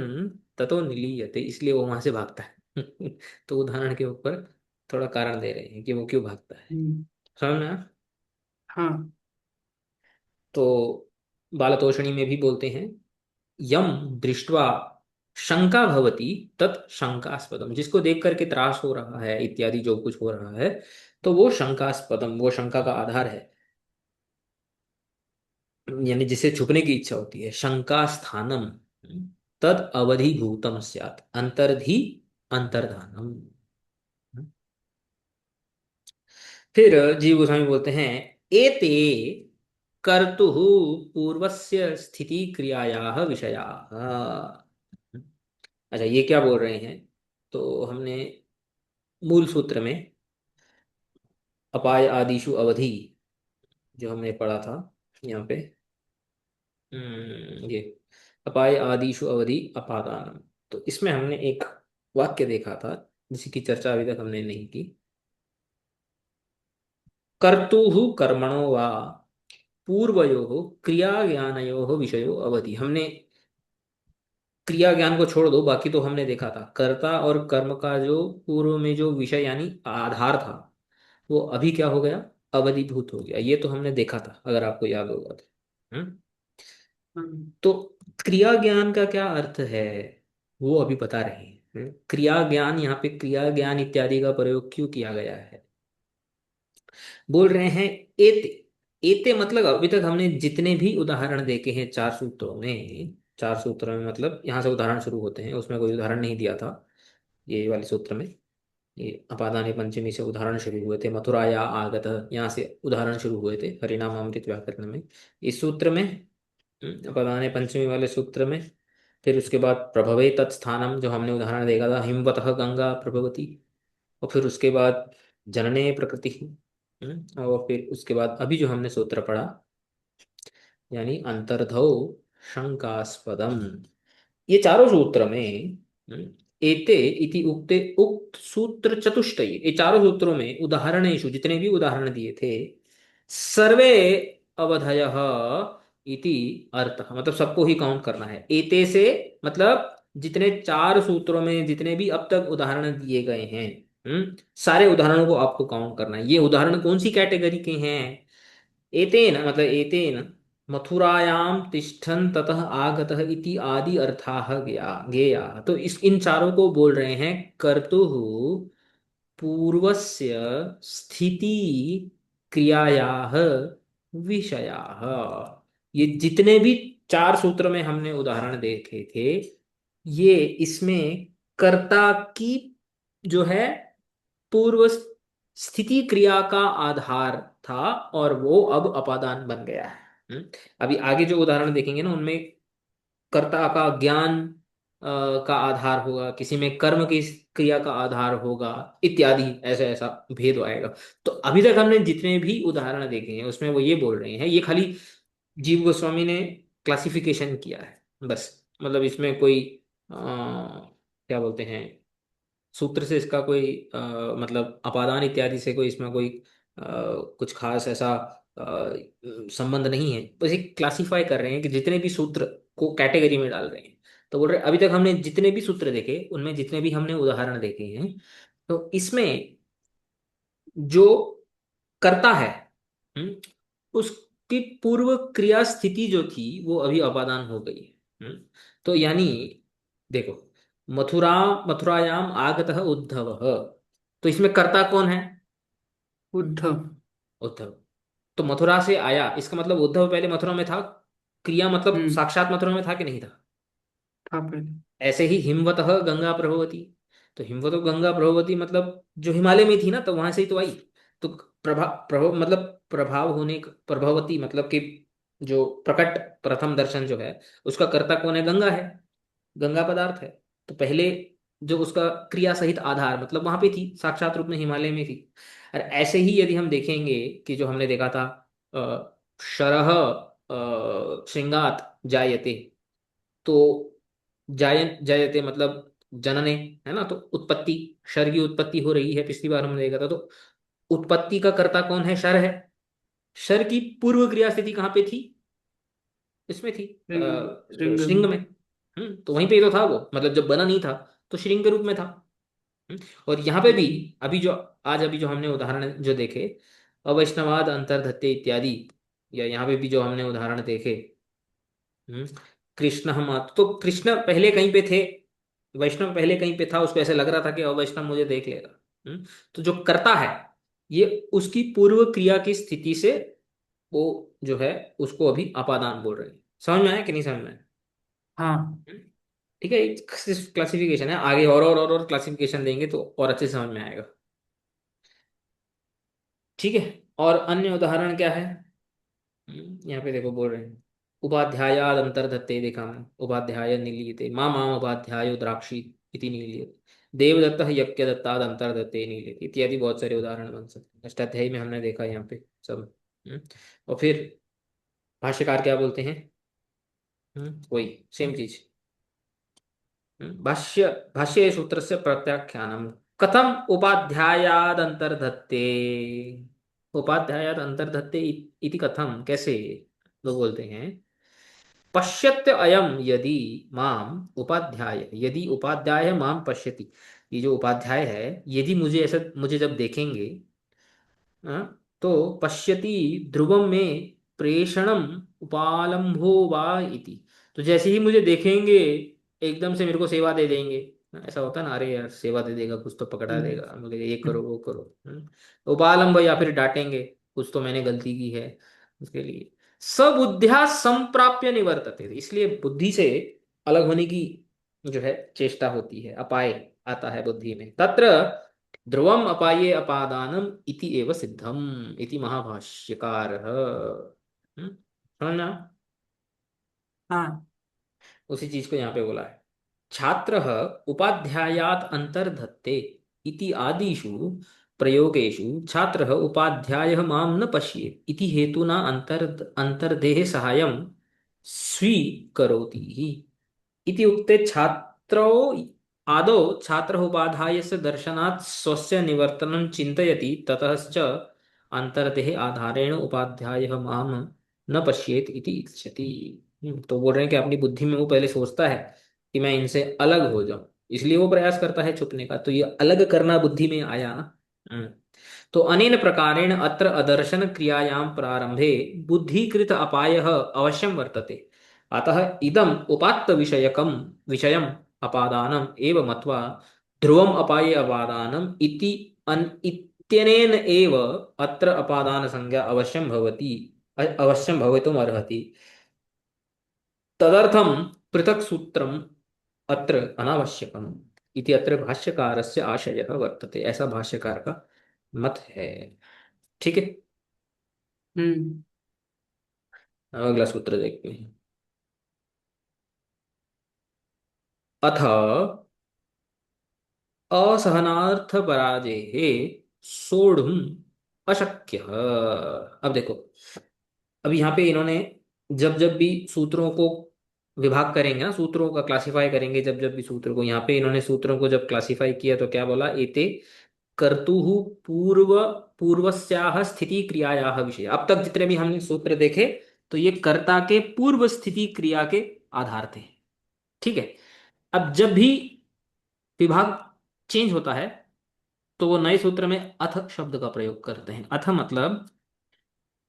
ततो निलीयते, इसलिए वो वहां से भागता है। तो उदाहरण के ऊपर थोड़ा कारण दे रहे हैं कि वो क्यों भागता है। हम्म। समझ में आया? हाँ। तो बालतोषणी में भी बोलते हैं यम दृष्ट्वा शंका भवति तत् शंकास्पदम, जिसको देख करके त्रास हो रहा है इत्यादि जो कुछ हो रहा है, तो वो शंकास्पदम, वो शंका का आधार है। यानी जिसे छुपने की इच्छा होती है, शंका स्थानम तद अवधिभूतम स्यात् अंतर्धि अंतर्धानम। फिर जीव गोस्वामी बोलते हैं, एते कर्तुः पूर्वस्य स्थिति क्रियायाः विषयाः। अच्छा, ये क्या बोल रहे हैं? तो हमने मूल सूत्र में अपाय आदिशु अवधि जो हमने पढ़ा था यहाँ पे, ये अपाय आदिशु अवधि अपादान, तो इसमें हमने एक वाक्य देखा था जिसकी चर्चा अभी तक हमने नहीं की। कर्तुः कर्मणो वा पूर्वयोः क्रिया ज्ञानयोः विषयो अवधि। हमने क्रिया ज्ञान को छोड़ दो, बाकी तो हमने देखा था कर्ता और कर्म का जो पूर्व में जो विषय यानी आधार था, वो अभी क्या हो गया, अवधिभूत हो गया। ये तो हमने देखा था, अगर आपको याद होगा तो। हम्म। तो क्रिया ज्ञान का क्या अर्थ है, वो अभी बता रहे हैं। क्रिया ज्ञान, यहाँ पे क्रिया ज्ञान इत्यादि का प्रयोग क्यों किया गया है? बोल रहे हैं एते। एते मतलब अभी तक हमने जितने भी उदाहरण देखे हैं चार सूत्रों में, चार सूत्रों में मतलब यहाँ से उदाहरण शुरू होते हैं, उसमें कोई उदाहरण नहीं दिया था ये वाले सूत्र में। ये अपादाने पंचमी से उदाहरण शुरू हुए थे, मथुराया आगत यहाँ से उदाहरण शुरू हुए थे हरिनाम अमृत व्याकरण में। इस सूत्र में अपादाने पंचमी वाले सूत्र में, फिर उसके बाद प्रभवे तत्स्थानम जो हमने उदाहरण देखा था, हिमवतः गंगा प्रभवती। और फिर उसके बाद जनने प्रकृति। और फिर उसके बाद अभी जो हमने सूत्र पढ़ा, यानी अंतर्धौ शंकास्पदम। ये चारों सूत्र में एते इति उक्ते उक्त सूत्र चतुष्टय, ये चारों सूत्रों में उदाहरणेषु जितने भी उदाहरण दिए थे, सर्वे अवधयः इति अर्थ, मतलब सबको ही काउंट करना है। एते से मतलब जितने चार सूत्रों में जितने भी अब तक उदाहरण दिए गए हैं, सारे उदाहरणों को आपको काउंट करना है। ये उदाहरण कौन सी कैटेगरी के हैं? एतेन मतलब एतेन मथुरायाम तिष्ठन् ततः आगतः इति आदि अर्थाः ज्ञेयाः। तो इस इन चारों को बोल रहे हैं कर्तुः पूर्वस्य स्थिति क्रियायाः विषयाः। ये जितने भी चार सूत्र में हमने उदाहरण देखे थे, ये इसमें कर्ता की जो है पूर्व स्थिति क्रिया का आधार था, और वो अब अपादान बन गया है। अभी आगे जो उदाहरण देखेंगे ना, उनमें कर्ता का ज्ञान का आधार होगा, किसी में कर्म की क्रिया का आधार होगा, इत्यादि ऐसा ऐसा भेद आएगा। तो अभी तक हमने जितने भी उदाहरण देखे हैं उसमें वो ये बोल रहे हैं, ये खाली जीव गोस्वामी ने क्लासिफिकेशन किया है बस। मतलब इसमें कोई क्या बोलते हैं, सूत्र से इसका कोई मतलब अपादान इत्यादि से कोई इसमें कोई कुछ खास ऐसा संबंध नहीं है। बस एक क्लासिफाई कर रहे हैं कि जितने भी सूत्र को कैटेगरी में डाल रहे हैं। तो बोल रहे अभी तक हमने जितने भी सूत्र देखे, उनमें जितने भी हमने उदाहरण देखे हैं, तो इसमें जो करता है, हम्म, उसकी पूर्व क्रिया स्थिति जो थी वो अभी अपादान हो गई है। तो यानी देखो, मथुरा मथुरायाम आगतः उद्धव, तो इसमें कर्ता कौन है? उद्धव। उद्धव। तो मथुरा से आया, इसका मतलब उद्धव पहले मथुरा में था। क्रिया मतलब हम्म। साक्षात मथुरा में था कि नहीं था? था पहले। ऐसे ही हिमवतः गंगा प्रभवती, तो हिमवत गंगा प्रभवती मतलब जो हिमालय में थी ना, तो वहां से ही तो आई। तो प्रभाव मतलब प्रभाव होने प्रभावती मतलब कि जो प्रकट प्रथम दर्शन जो है, उसका कर्ता कौन है? गंगा है, गंगा पदार्थ है। तो पहले जो उसका क्रिया सहित आधार मतलब वहां पे थी, साक्षात रूप में हिमालय में थी। और ऐसे ही यदि हम देखेंगे कि जो हमने देखा था शरह श्रृंगात जायते, तो जायते मतलब जनने, है ना? तो उत्पत्ति, शर की उत्पत्ति हो रही है, पिछली बार हमने देखा था। तो उत्पत्ति का कर्ता कौन है? शर है। शर की पूर्व क्रिया स्थिति कहाँ पे थी? इसमें थी श्रृंग श्रृंग में। तो वहीं पे ही तो था वो, मतलब जब बना नहीं था तो श्रृंग के रूप में था। हम्म, और यहाँ पे भी में। अभी जो आज अभी जो हमने उदाहरण जो देखे, अवैष्णवाद अंतर्धत्ते इत्यादि, या यहाँ पे भी जो हमने उदाहरण देखे, हम्म, कृष्ण हम तो कृष्ण पहले कहीं पे थे, वैष्णव पहले कहीं पे था, उसको ऐसे लग रहा था कि अवैष्णव मुझे देख लेगा। तो जो करता है, ये उसकी पूर्व क्रिया की स्थिति से वो जो है उसको अभी अपादान बोल रहे हैं। समझ में आया कि नहीं समझ में आया? हाँ। ठीक है, एक क्लासिफिकेशन है, आगे और क्लासिफिकेशन देंगे तो और अच्छे से समझ में आएगा। ठीक है, और अन्य उदाहरण क्या है? यहाँ पे देखो बोल रहे हैं, उपाध्यायाद अंतर्धत्ते, देखा मैं, उपाध्याय निलीयते, माँ माम उपाध्यायो द्राक्षी इति निलीयते, देवदत्त यज्ञदत्ताद अंतर्धत्ते निलीयते, इत्यादि बहुत सारे उदाहरण बन सकते हैं। अष्टाध्यायी में हमने देखा यहाँ पे सब। और फिर भाष्यकार क्या बोलते हैं? वही सेम चीज। भाष्य भाष्ये सूत्र से प्रत्याख्यानम कथम उपाध्यायाद अंतर्धत्ते, उपाध्यायाद अंतर्धत्ते इति कथम, कैसे? लोग बोलते हैं, पश्यत्य अयम यदि माम उपाध्याय, यदि उपाध्याय माम पश्यति, ये जो उपाध्याय है, यदि मुझे ऐसा, मुझे जब देखेंगे, तो पश्यति ध्रुवम में प्रेषणम उपालंभो वा इति, तो जैसे ही मुझे देखेंगे एकदम से मेरे को सेवा दे देंगे। ऐसा होता है ना, अरे यार सेवा दे देगा, कुछ तो पकड़ा हम्म। देगा, बोलेगा ये करो वो करो। उपालंब, या फिर डांटेंगे, कुछ तो मैंने गलती की है उसके लिए। सबुद्ध्या संप्राप्य निवर्तते, इसलिए बुद्धि से अलग होने की जो है चेष्टा होती है, अपाय आता है बुद्धि में। तत्र ध्रुवम अपाये अपादानम इति एव सिद्धम इति महाभाष्यकार। समझना? हाँ। उसी चीज को यहाँ पे बोला है। छात्र उपाध्यायात अंतर्धत्ते इति आदिषु प्रयोगेषु छात्र उपाध्याय माम न पश्येत् इति हेतुना अंतर्देह सहायं स्वीकरोति ही इति उक्ते छात्रौ आदौ छात्रः उपाध्यायस्य दर्शनात् स्वस्य निवर्तनं चिन्तयति, ततश्च अन्तर्देहे आधारेण उपाध्यायः मां न पश्येत् इति इच्छति। तो बोल रहे हैं कि अपनी बुद्धि में वो पहले सोचता है कि मैं इनसे अलग हो जाऊं, इसलिए वो प्रयास करता है छुपने का, तो ये अलग करना बुद्धि में आया ना। तो अनेन प्रकारेण अत्र अदर्शन क्रियायां प्रारंभे बुद्धिकृत अपायः अवश्यं वर्तते। अतः इदम् उपात्त विषयकं विषयम् अपादानम् एव मत्वा ध्रुवम् अपाये अपादानम् इति इत्यनेन एव अत्र अपादान संज्ञा अवश्यं भवति, अवश्यं भवितुम् अर्हति। तदर्थं पृथक् सूत्रम् अत्र अनावश्यकम् इति अत्र भाष्यकारस्य आशयः वर्तते, ऐसा भाष्यकार का मत है। ठीक है, हम्म। अब अगला सूत्र देखते हैं। अथ असहनार्थ पराजेः सोढ़ुम अशक्य। अब देखो, अब यहाँ पे इन्होंने जब जब भी सूत्रों को विभाग करेंगे ना, सूत्रों का क्लासिफाई करेंगे, जब जब भी सूत्र को, यहाँ पे इन्होंने सूत्रों को जब क्लासिफाई किया तो क्या बोला? एते कर्तुः पूर्व पूर्वस्याह स्थिति क्रियायाः विषय। अब तक जितने भी हमने सूत्र देखे, तो ये कर्ता के पूर्व स्थिति क्रिया के आधार थे। ठीक है, अब जब भी विभाग चेंज होता है, तो वो नए सूत्र में अथ शब्द का प्रयोग करते हैं। अथ मतलब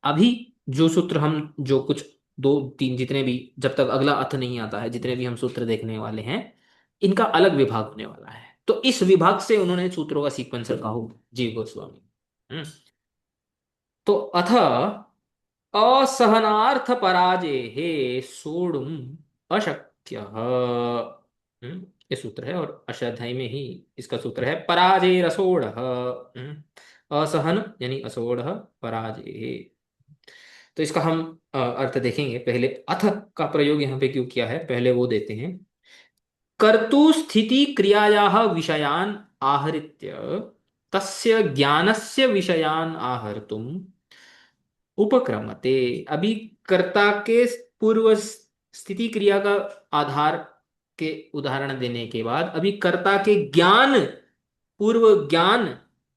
अभी जो सूत्र हम, जो कुछ दो तीन जितने भी, जब तक अगला अथ नहीं आता है, जितने भी हम सूत्र देखने वाले हैं, इनका अलग विभाग होने वाला है। तो इस विभाग से उन्होंने सूत्रों का सीक्वेंस रखा हो, जीव गोस्वामी। तो अथ असहनार्थ पराजय हे सोढ़ुम अशक्य। ये सूत्र है, और अष्टाध्यायी में ही इसका सूत्र है, पराजय रसोढ़। असहन यानी असोढ़, पराजय। तो इसका हम अर्थ देखेंगे। पहले अथ का प्रयोग यहाँ पे क्यों किया है, पहले वो देते हैं। कर्तु स्थिति क्रियायाः विषयान् आहृत्य तस्य ज्ञानस्य विषयान् आहर्तुम् उपक्रमते। अभी कर्ता के पूर्व स्थिति क्रिया का आधार के उदाहरण देने के बाद, अभी कर्ता के ज्ञान, पूर्व ज्ञान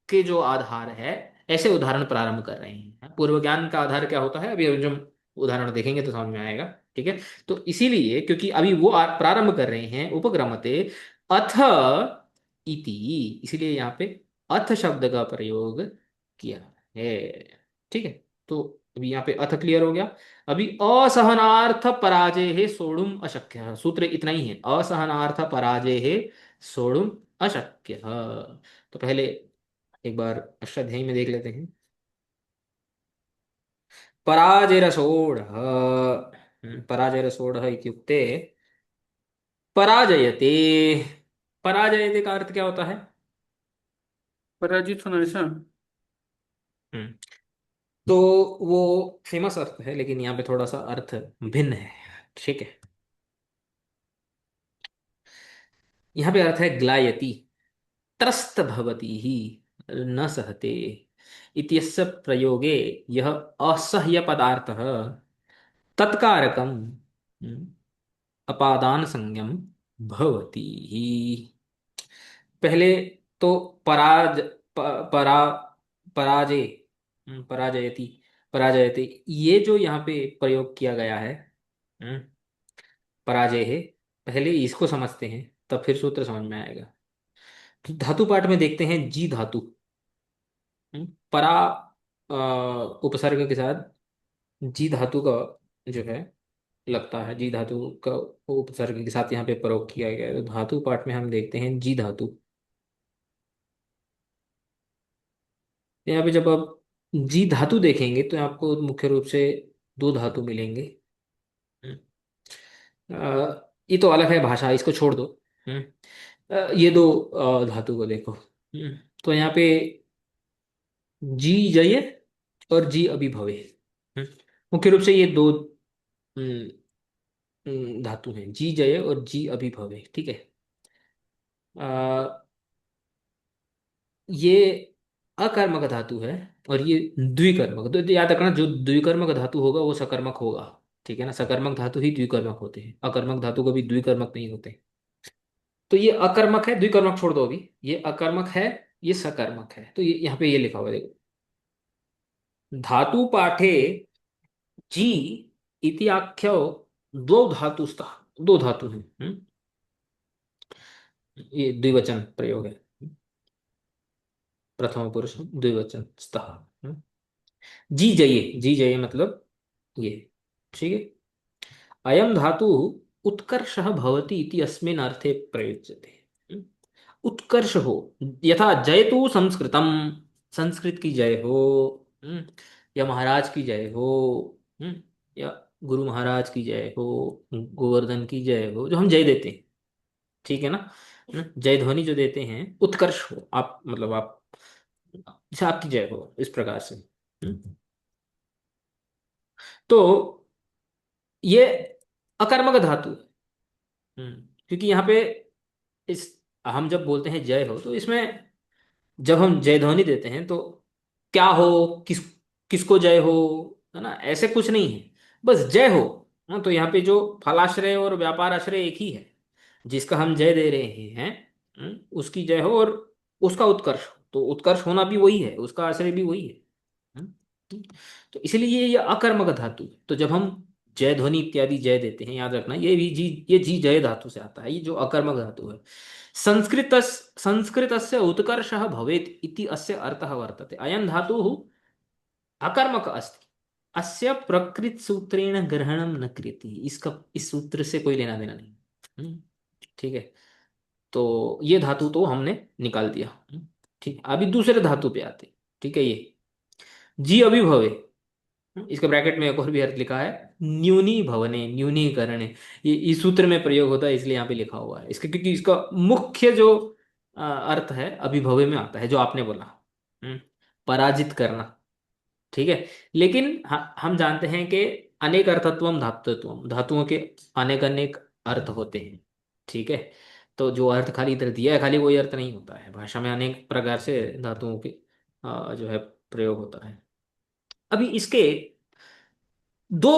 के जो आधार है, ऐसे उदाहरण प्रारंभ कर रहे हैं। पूर्व ज्ञान का आधार क्या होता है, अभी जब उदाहरण देखेंगे तो समझ में आएगा। ठीक है, तो इसीलिए क्योंकि अभी वो प्रारंभ कर रहे हैं, उपक्रमते अथ इति, इसीलिए यहाँ पे अथ शब्द का प्रयोग किया है। ठीक है, तो अभी यहाँ पे अथ क्लियर हो गया। अभी असहनार्थ पराजय है सोढ़ुम अशक्य, सूत्र इतना ही है, असहनार्थ पराजय है सोढ़ुम अशक्य। तो पहले एक बार अष्टाध्यायी में देख लेते हैं। पराजयरसोढः पराजयरसोढः इत्युक्ते पराजयते। पराजयते का अर्थ क्या होता है? पराजित होना ऐसा। हम्म, तो वो फेमस अर्थ है, लेकिन यहाँ पे थोड़ा सा अर्थ भिन्न है। ठीक है। यहाँ पे अर्थ है ग्लायति, त्रस्त भवति ही, न सहते इत्यस्य प्रयोगे यह असह्य पदार्थः तत्कारकम अपादान संज्ञम भवति ही। पहले तो परा पराजय, पराजयति, पराजयते, ये जो यहाँ पे प्रयोग किया गया है, हम्म, पराजय है, पहले इसको समझते हैं तब फिर सूत्र समझ में आएगा। तो धातु पाठ में देखते हैं जी धातु, परा अ, उपसर्ग के साथ जी धातु का जो है लगता है, जी धातु का उपसर्ग के साथ यहाँ पे प्रयोग किया गया है। तो धातु पाठ में हम देखते हैं जी धातु। यहाँ पे जब आप जी धातु देखेंगे तो आपको मुख्य रूप से दो धातु मिलेंगे। हम्म, ये तो अलग है भाषा, इसको छोड़ दो। ये दो धातु को देखो। तो यहाँ पे जी जय और जी अभिभवे, हम्म, मुख्य रूप से ये दो हम्म, धातु हैं, जी जय और जी अभिभवे। ठीक है। ये अकर्मक धातु है और ये द्विकर्मक, तो याद रखना जो द्विकर्मक धातु होगा वो सकर्मक होगा। ठीक है ना, सकर्मक धातु ही द्विकर्मक होते हैं, अकर्मक धातु कभी द्विकर्मक नहीं होते। तो ये अकर्मक है, द्विकर्मक छोड़ दो अभी, ये अकर्मक है, ये सकर्मक है। तो ये यहाँ पे ये लिखा हुआ है देखो, धातु पाठे जी इति आख्यो दो धातु स्तः, दो धातु हैं। ये द्विवचन प्रयोग है, प्रथम पुरुष द्विवचन स्तः। जी जये, जी जये मतलब ये। ठीक है। अयम धातु उत्कर्षः भवति इति अस्मिन् अर्थे प्रयुज्यते। उत्कर्ष हो, यथा जयतु संस्कृतम, संस्कृत की जय हो, हम्म, या महाराज की जय हो, या गुरु महाराज की जय हो, गोवर्धन की जय हो, जो हम जय देते हैं। ठीक है ना। जय ध्वनि जो देते हैं, उत्कर्ष हो, आप मतलब आप, जैसे आपकी जय हो, इस प्रकार से। तो ये अकर्मक धातु है। क्योंकि यहाँ पे इस, हम जब बोलते हैं जय हो तो इसमें जब हम जय ध्वनि देते हैं तो क्या हो, किसको जय हो, है ना, ऐसे कुछ नहीं है, बस जय हो। हाँ, तो यहाँ पे जो फलाश्रय और व्यापार आश्रय एक ही है, जिसका हम जय दे रहे हैं, उसकी जय हो और उसका उत्कर्ष हो, तो उत्कर्ष होना भी वही है, उसका आश्रय भी वही है। हम्म। तो इसलिए ये अकर्मक धातु है। तो जब हम जय ध्वनि इत्यादि जय देते हैं, याद रखना ये भी जी, ये जी जय धातु से आता है, ये जो अकर्मक धातु है। संस्कृत संस्कृतस्य उत्कर्षः भवेत् इति अस्य अर्थः वर्तते। अयं धातुः अकर्मक अस्ति, अस्य प्रकृत सूत्रेण ग्रहणं न क्रियते, इसका इस सूत्र से कोई लेना देना नहीं। ठीक है। तो ये धातु तो हमने निकाल दिया। ठीक है, अभी दूसरे धातु पे आते हैं। ठीक है, ये जी अभिभवे, इसके ब्रैकेट में एक और भी अर्थ लिखा है, न्यूनी भवने, न्यूनीकरणे, ये इस सूत्र में प्रयोग होता है, इसलिए यहाँ पे लिखा हुआ है इसका, क्योंकि इसका मुख्य जो अर्थ है अभिभवे में आता है, जो आपने बोला, पराजित करना। ठीक है। लेकिन हम जानते हैं कि अनेक अर्थत्वम धातुत्वम, धातुओं के अनेक अनेक अर्थ होते हैं। ठीक है। तो जो अर्थ खाली इधर दिया है, खाली वही अर्थ नहीं होता है, भाषा में अनेक प्रकार से धातुओं के जो है प्रयोग होता है। अभी इसके दो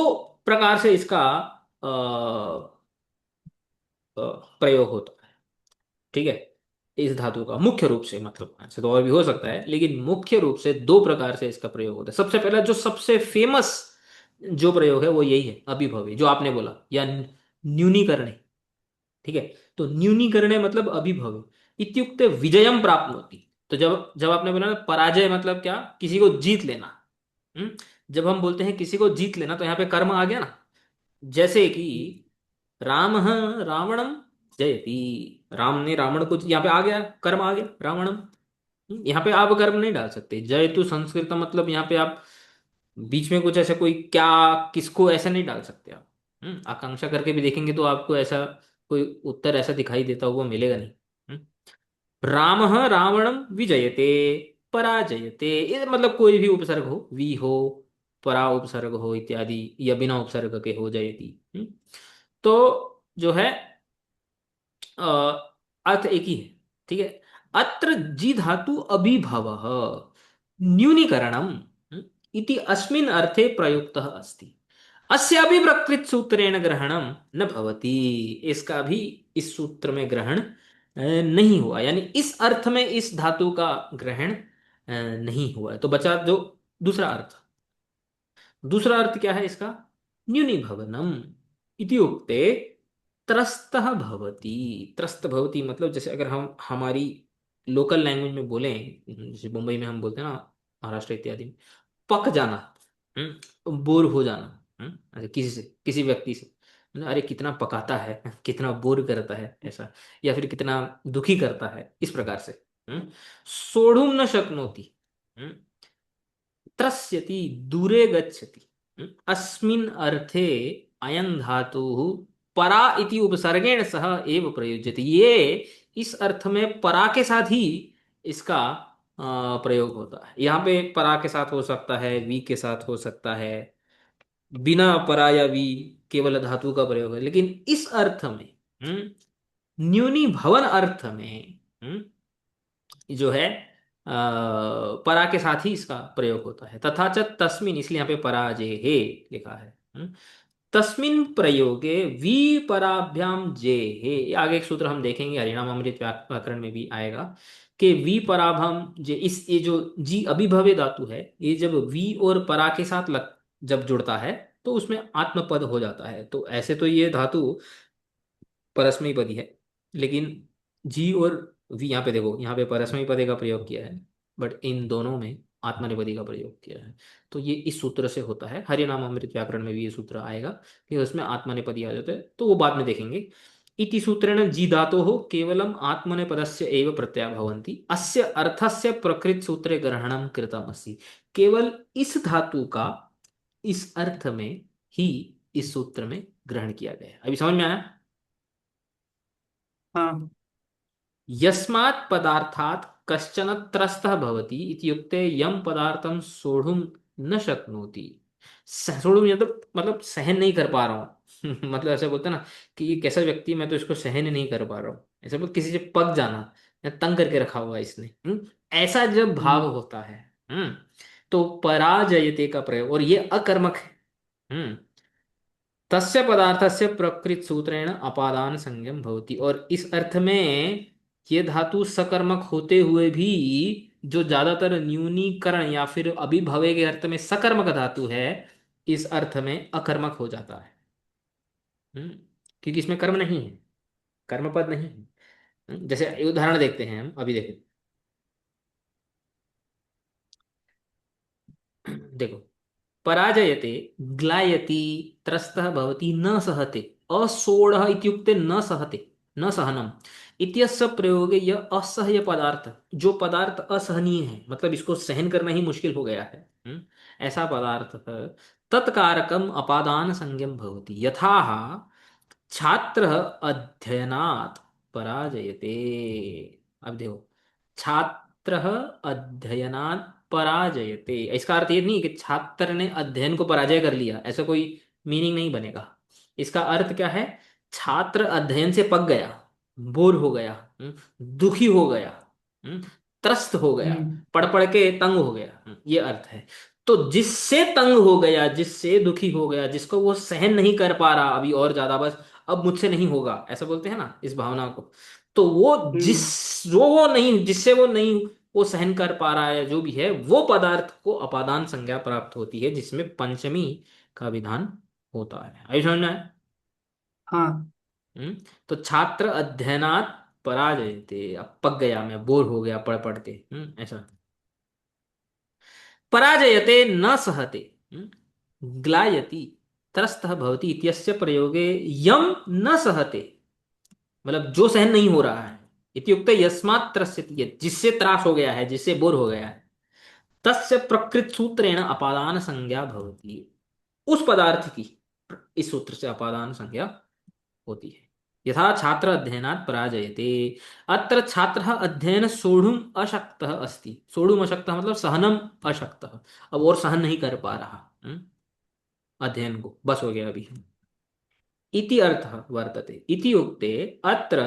प्रकार से इसका अ, प्रयोग होता है। ठीक है। इस धातु का मुख्य रूप से, मतलब ऐसे तो और भी हो सकता है, लेकिन मुख्य रूप से दो प्रकार से इसका प्रयोग होता है। सबसे पहला जो सबसे फेमस जो प्रयोग है वो यही है, अभिभवे, जो आपने बोला, या न्यूनीकरण। ठीक है। तो न्यूनीकरण मतलब अभिभवे इत्युक्ते विजयम प्राप्नोति। तो जब जब आपने बोला ना पराजय मतलब क्या, किसी को जीत लेना। हम्म? जब हम बोलते हैं किसी को जीत लेना, तो यहाँ पे कर्म आ गया ना, जैसे कि राम रावणम जयति, राम ने रावण को, यहाँ पे आ गया कर्म, आ गया रावणम। यहाँ पे आप कर्म नहीं डाल सकते, जय तु संस्कृत मतलब यहाँ पे आप बीच में कुछ ऐसा कोई क्या, किसको, ऐसा नहीं डाल सकते आप। आकांक्षा करके भी देखेंगे तो आपको ऐसा कोई उत्तर ऐसा दिखाई देता हुआ मिलेगा नहीं। राम रावणम विजयते, पराजयते, ये मतलब कोई भी उपसर्ग हो, वी हो, परा उपसर्ग हो इत्यादि, या बिना उपसर्ग के हो जायती। तो जो है अ, अर्थ एक ही है। ठीक है। अत्र जी धातु अभिभव न्यूनीकरणम इति अस्मिन् अर्थे प्रयुक्तः अस्ति, अस्यापि प्रकृत सूत्रेण ग्रहणम न भवति, इसका भी इस सूत्र में ग्रहण नहीं हुआ, यानी इस अर्थ में इस धातु का ग्रहण नहीं हुआ है। तो बचा जो दूसरा अर्थ। दूसरा अर्थ क्या है इसका? न्यूनी भवनम इति उक्ते त्रस्तः भवति। त्रस्त भवति मतलब जैसे अगर हम हमारी लोकल लैंग्वेज में बोलें, जैसे मुंबई में हम बोलते हैं ना, महाराष्ट्र इत्यादि में, पक जाना, बोर हो जाना, अच्छा किसी से, किसी व्यक्ति से, मतलब अरे कितना पकाता है, कितना बोर करता है, ऐसा, या फिर कितना दुखी करता है, इस प्रकार से। सोढ़ुम न शक्नोति, त्रस्यति, दूरे गच्छति, अस्मिन् अर्थे अयं धातुः परा इति उपसर्गेण सह एव प्रयुज्यते, ये इस अर्थ में परा के साथ ही इसका प्रयोग होता है। यहाँ पे परा के साथ हो सकता है, वी के साथ हो सकता है, बिना परा या वी, केवल धातु का प्रयोग है, लेकिन इस अर्थ में, न्यूनी भवन अर्थ में, जो है परा के साथ ही इसका प्रयोग होता है। तथा च तस्मिन, इसलिए यहाँ पे पराजय हे लिखा है। तस्मिन प्रयोगे वी पराभ्याम जे हे, ये आगे एक सूत्र हम देखेंगे, हरिणाम अमृत व्याकरण में भी आएगा कि वी पराभम जे, इस ये जो जी अभिभवे धातु है, ये जब वी और परा के साथ जब जुड़ता है तो उसमें आत्मपद हो जाता है। तो ऐसे तो ये धातु परस्मैपदी पदी है, लेकिन जी और वी, यहाँ पे देखो, यहाँ पे परस्मैपदी पदे का प्रयोग किया है, बट इन दोनों में आत्मनेपदी का प्रयोग किया है। तो ये इस सूत्र से होता है। हरिनाम अमृत व्याकरण में भी ये सूत्र आएगा कि उसमें आत्मनेपदी आ जाता है, तो वो बाद में देखेंगे। इति सूत्रेण जी धातो हो केवलम आत्मनेपदस्य एव प्रत्यय भवन्ति, अस्य अर्थस्य प्रकृत सूत्रे ग्रहणम कृतम अस्ति, केवल इस धातु का इस अर्थ में ही इस सूत्र में ग्रहण किया गया है। अभी समझ में आया? हाँ। यस्मात् पदार्थात् कश्चन त्रस्तः भवति इत्युक्ते यम पदार्थम सोढुम न शक्नोति। सोढुम मतलब सहन नहीं कर पा रहा हूँ। मतलब ऐसे बोलते हैं ना कि ये कैसा व्यक्ति है, मैं तो इसको सहन नहीं कर पा रहा हूँ, ऐसे बोल, किसी से पक जाना या तंग करके रखा हुआ है इसने, ऐसा जब भाव हम्म। होता है, तो पराजयते का प्रयोग, और ये अकर्मक है। तस्य पदार्थस्य प्रकृत सूत्रेण अपादान संज्ञम भवति, और इस अर्थ में ये धातु सकर्मक होते हुए भी जो ज्यादातर न्यूनीकरण या फिर अभिभवे के अर्थ में सकर्मक धातु है, इस अर्थ में अकर्मक हो जाता है। हम्म, क्योंकि इसमें कर्म नहीं है, कर्मपद नहीं है। जैसे उदाहरण देखते हैं हम, अभी देखो। देखो, पराजयते, ग्लायति, त्रस्तः भवति, न सहते, असोढ़ इत्युक्ते न सहते, न सहनम इत्यस्य प्रयोगे, यह असह्य पदार्थ, जो पदार्थ असहनीय है, मतलब इसको सहन करना ही मुश्किल हो गया है, ऐसा पदार्थ है, तत्कारकम अपादान संज्ञम भवति, यथा छात्र अध्ययनात् पराजयते। अब देखो, छात्र अध्ययनात् पराजयते, इसका अर्थ ये नहीं कि छात्र ने अध्ययन को पराजय कर लिया, ऐसा कोई मीनिंग नहीं बनेगा। इसका अर्थ क्या है? छात्र अध्ययन से पक गया, बोर हो गया, दुखी हो गया, हम्म, त्रस्त हो गया, हम्म। पढ़ पढ़ के तंग हो गया, ये अर्थ है। तो जिससे तंग हो गया, जिससे दुखी हो गया, जिसको वो सहन नहीं कर पा रहा अभी और ज्यादा, बस अब मुझसे नहीं होगा, ऐसा बोलते हैं ना इस भावना को, तो वो जिस, हम्म। जो वो नहीं, जिससे वो नहीं, वो सहन कर पा रहा है, जो भी है, वो पदार्थ को अपादान संज्ञा प्राप्त होती है, जिसमें पंचमी का विधान होता है। आई समझ में आया? हाँ। तो छात्र अध्ययनात् पराजयते, अब पक गया, मैं बोर हो गया पढ़ पढ़ के, ऐसा। पराजयते न सहते, ग्लायति, त्रस्तः भवति इत्यस्य प्रयोगे यम न सहते, मतलब जो सहन नहीं हो रहा है, इत्युक्ते यस्मात् त्रस्यति, जिससे त्रास हो गया है, जिससे बोर हो गया है, तस्य प्रकृत सूत्रेण अपादान संज्ञा भवति। उस पदार्थ की इस सूत्र से अपादान संज्ञा होती है। यथा छात्र अध्ययनात् पराजयते, अत्र छात्रः अध्ययन सोढुम् अशक्तः अस्ति। सोढुम् अशक्तः मतलब सहनम अशक्तः, अब और सहन नहीं कर पा रहा अध्ययन को, बस हो गया अभी। इति अर्थः वर्तते इति उक्ते अत्र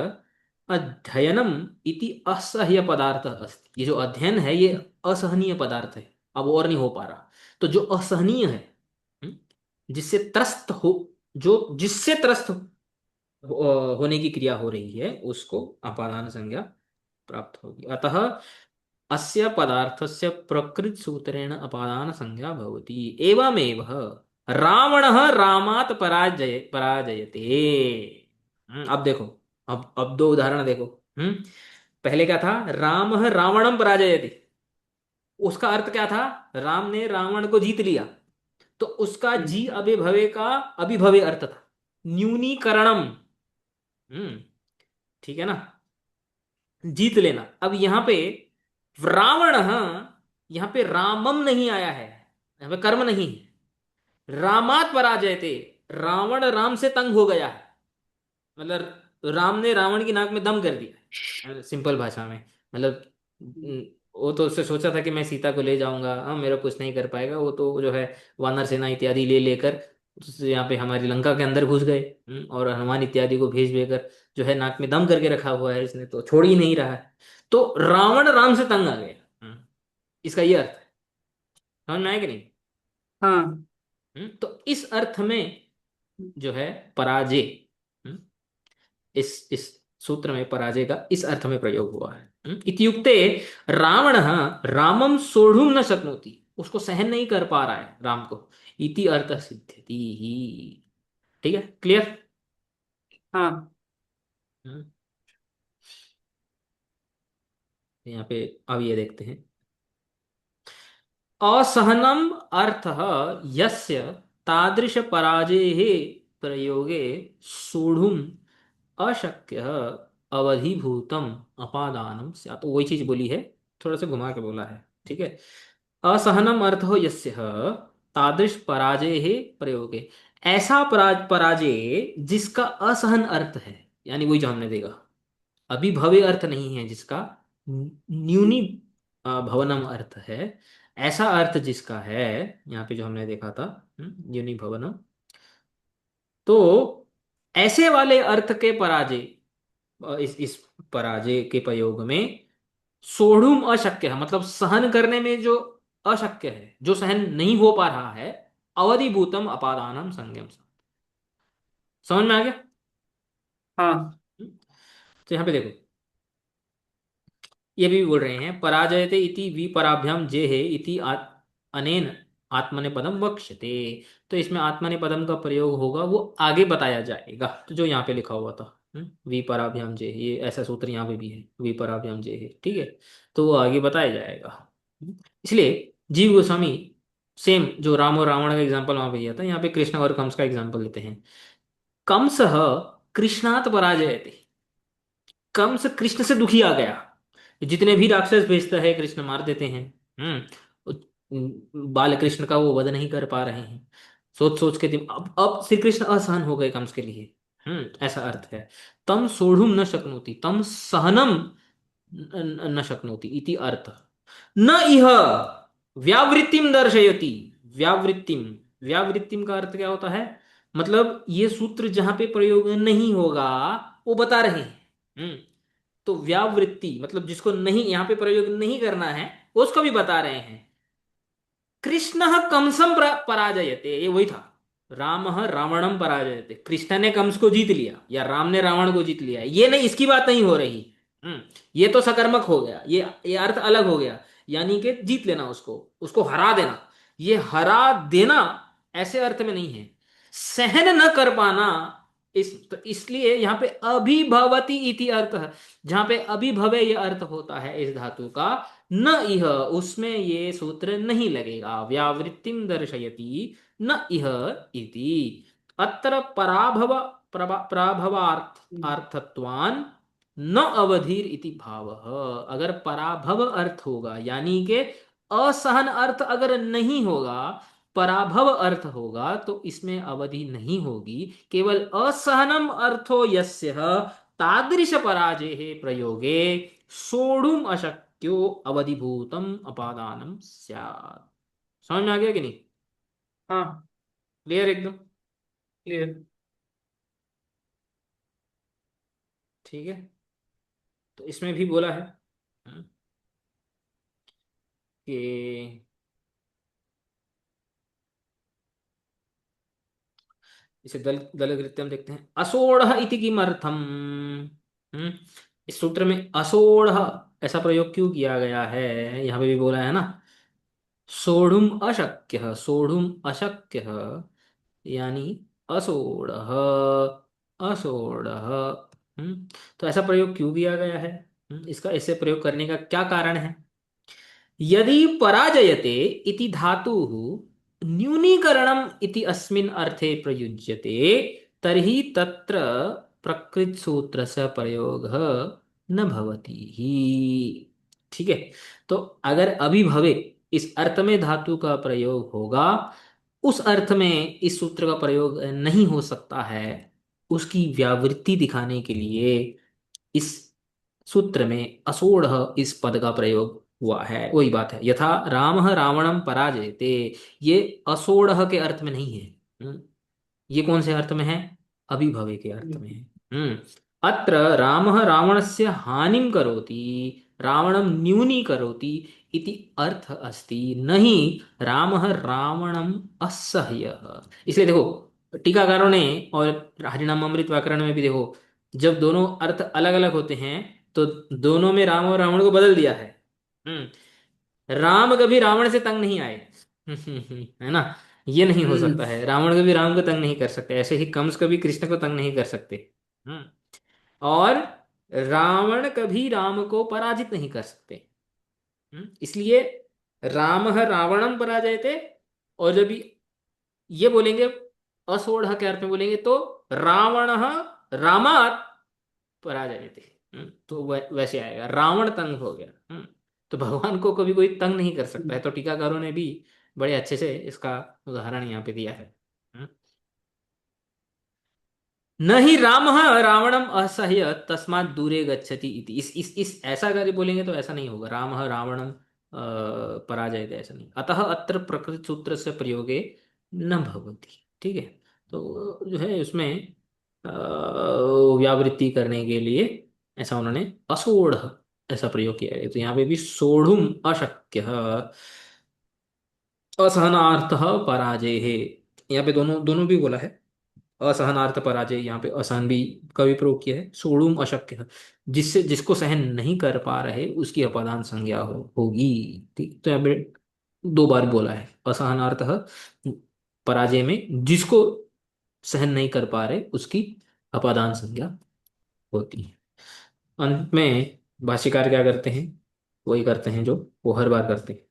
अध्ययनम इति असह्य पदार्थ अस्ति। ये जो अध्ययन है ये असहनीय पदार्थ है, अब और नहीं हो पा रहा। तो जो असहनीय है, हम्म, जिससे त्रस्त हो, जो जिससे त्रस्त होने की क्रिया हो रही है, उसको अपादान संज्ञा प्राप्त होगी। अतः अस्य पदार्थस्य प्रकृत सूत्रेण अपादान संज्ञा भवति। एवमेव रावणः रामात् पराजयते। अब देखो, अब दो उदाहरण देखो। हम्म पहले क्या था? रामः रावणं पराजयते, उसका अर्थ क्या था? राम ने रावण को जीत लिया। तो उसका जी अभिभवे का अभिभवे अर्थ था न्यूनीकरणम। हम्म ठीक है ना, जीत लेना। अब यहां पे रावण, यहां पे रामम नहीं आया है, यहां पे कर्म नहीं है। रामात पराजयते, रावण राम से तंग हो गया है, मतलब राम ने रावण की नाक में दम कर दिया, सिंपल भाषा में। मतलब वो तो उससे सोचा था कि मैं सीता को ले जाऊंगा, हाँ मेरा कुछ नहीं कर पाएगा। वो तो जो है वानर सेना इत्यादि ले लेकर यहाँ पे हमारी लंका के अंदर घुस गए। और हनुमान इत्यादि को भेज भेजकर जो है नाक में दम करके रखा हुआ है इसने, तो छोड़ ही नहीं रहा है। तो रावण राम से तंग आ गया। इसका ये अर्थ है, समझ में आया कि नहीं? हाँ तो इस अर्थ में जो है पराजय, हम्म, इस सूत्र में पराजय का इस अर्थ में प्रयोग हुआ है। इत्युक्ते रावण रामम सोढ़ुम न शक्नोति, उसको सहन नहीं कर पा रहा है राम को। इति अर्थ सिद्ध्यति ही। ठीक है, क्लियर? हाँ यहाँ पे अब ये देखते हैं, असहनम अर्थः यस्य तादृश पराजये प्रयोगे सोढ़ुम अशक्य अवधिभूतम अपादानम स्यात्। तो वही चीज बोली है, थोड़ा सा घुमा के बोला है। ठीक है, असहनम अर्थ हो यस्य तादृश पराजय प्रयोगे, ऐसा पराजय जिसका असहन अर्थ है, यानी वही जो हमने देखा। अभिभवे अर्थ नहीं है जिसका, न्यूनी भवनम अर्थ है। ऐसा अर्थ जिसका है, यहाँ पे जो हमने देखा था न्यूनी भवनम, तो ऐसे वाले अर्थ के पराजय, इस पराजय के प्रयोग में सोढ़ुम अशक्य है, मतलब सहन करने में जो अशक्य है, जो सहन नहीं हो पा रहा है, अवधिभूतम अपादानम संज्ञम। समझ में आ गया? हाँ तो यहां पे देखो, ये भी बोल रहे हैं पराजयते इति विपराभ्याम जे है इति अनेन आत्मनेपदम वक्ष्यते। तो इसमें आत्मनेपदम का प्रयोग होगा, वो आगे बताया जाएगा। तो जो यहाँ पे लिखा हुआ था विपराभ्याम जे, ये ऐसा सूत्र यहाँ पे भी है, विपराभ्याम जे है। ठीक है, तो वो आगे बताया जाएगा। इसलिए जीव गोस्वामी सेम जो राम और रावण का एग्जाम्पल वहां पे दिया था, यहाँ पे कृष्ण और कंस का एग्जाम्पल लेते हैं। कंस कृष्णात पराजयते, कंस कृष्ण से दुखी आ गया। जितने भी राक्षस भेजता है कृष्ण मार देते हैं। बाल कृष्ण का वो वध नहीं कर पा रहे हैं। सोच सोच के अब श्री कृष्ण असहन हो गए कंस के लिए। ऐसा अर्थ है। तम सोढ़ुम न शक्नोति, तम सहनम न शक्नोति इति अर्थ। न इह व्यावृत्तिम दर्शयति। व्यावृत्तिम, व्यावृत्तिम का अर्थ क्या होता है? मतलब ये सूत्र जहां पे प्रयोग नहीं होगा वो बता रहे हैं। तो व्यावृत्ति मतलब जिसको नहीं, यहाँ पे प्रयोग नहीं करना है, उसको भी बता रहे हैं। कृष्ण कंसम पराजयते, ये वही था। राम रावणम पराजयते, कृष्ण ने कंस को जीत लिया या राम ने रावण को जीत लिया, ये नहीं, इसकी बात नहीं हो रही। ये तो सकर्मक हो गया, ये अर्थ अलग हो गया। यानी कि जीत लेना उसको, उसको हरा देना। ये हरा देना ऐसे अर्थ में नहीं है, सहन न कर पाना। तो इसलिए यहाँ पे अभिभवती इति अर्थ है। जहां पे अभिभवे ये अर्थ होता है इस धातु का, न इह, उसमें ये सूत्र नहीं लगेगा। व्यावृत्तिम दर्शयति न इह इति। अत्र पराभव प्राभवार्थ अर्थत्वान न अवधिर इति भाव। अगर पराभव अर्थ होगा यानी के असहन अर्थ अगर नहीं होगा, पराभव अर्थ होगा, तो इसमें अवधि नहीं होगी। केवल असहनम अर्थो यस्य तादृश पराजय प्रयोगे सोढ़ुम अशक्यो अवधिभूतम अपादानम स्यात्। समझ में आ गया कि नहीं? हाँ। क्लियर एकदम? क्लियर। ठीक है। तो इसमें भी बोला है कि इसे दल कृत्यम देखते हैं। असोढ़ इति किमर्थम। हम्म, इस सूत्र में असोढ़ ऐसा प्रयोग क्यों किया गया है? यहाँ पे भी बोला है ना, सोढ़ुम अशक्य, सोढ़ुम अशक्य, यानी असोढ़, असोढ़। तो ऐसा प्रयोग क्यों किया गया है? इसका ऐसे प्रयोग करने का क्या कारण है? यदि पराजयते इति धातुः न्यूनीकरणम् इति अस्मिन् अर्थे प्रयुज्यते, तर्हि तत्र प्रकृतसूत्रस्य प्रयोगः न भवति ही। ठीक है। तो अगर अभिभवे इस अर्थ में धातु का प्रयोग होगा, उस अर्थ में इस सूत्र का प्रयोग नहीं हो सकता है। उसकी व्यावृत्ति दिखाने के लिए इस सूत्र में असोढ़ इस पद का प्रयोग हुआ है। वही बात है, यथा राम रावणम पराजयते, ये असोढ़ के अर्थ में नहीं है। ये कौन से अर्थ में है? अभिभवे के अर्थ में है। अत्र राम रावणस्य हानिं करोति, रावणं न्यूनीकरोति इति अर्थ अस्ति, नहीं राम रावणम असह्य। इसलिए देखो, टीकाकारों ने और हरिनामामृत व्याकरण में भी देखो, जब दोनों अर्थ अलग अलग होते हैं तो दोनों में राम और रावण को बदल दिया है। राम कभी रावण से तंग नहीं आए। है ना? ये नहीं हो हम्म। सकता है, रावण कभी राम को तंग नहीं कर सकते, ऐसे ही कंस कभी कृष्ण को तंग नहीं कर सकते। हम्म और रावण कभी राम को पराजित नहीं कर सकते। इसलिए राम रावणम पराजयते, और जब ये बोलेंगे असोढ़ के अर्थ में बोलेंगे तो रावण रामात पराजयते। तो वैसे आएगा, रावण तंग हो गया। तो भगवान को कभी कोई तंग नहीं कर सकता है। तो टीकाकारों ने भी बड़े अच्छे से इसका उदाहरण यहाँ पे दिया है। हम्म, न ही राम रावणम असह्य तस्मात् दूरे गच्छति इति। इस ऐसा अगर बोलेंगे तो ऐसा नहीं होगा, राम रावणम पराजयते, ऐसा नहीं। अतः अत्र प्रकृत सूत्र से प्रयोगे न भवति। ठीक है। तो जो है उसमें अ, व्यावृत्ति करने के लिए ऐसा उन्होंने असोढ़ ऐसा प्रयोग किया है। तो यहाँ पे भी सोढ़ुम अशक्य असहनार्थ पराजय है। यहाँ पे दोनों दोनों भी बोला है, असहनार्थ पराजय, यहाँ पे असहन भी का भी प्रयोग किया है। सोढ़ुम अशक्य, जिससे जिसको सहन नहीं कर पा रहे उसकी अपादान संज्ञा होगी। ठीक, तो यहाँ पे दो बार बोला है असहनार्थ पराजय में, जिसको सहन नहीं कर पा रहे उसकी अपादान संज्ञा होती है। अंत में भाष्यकार क्या करते हैं? वही करते हैं जो वो हर बार करते हैं।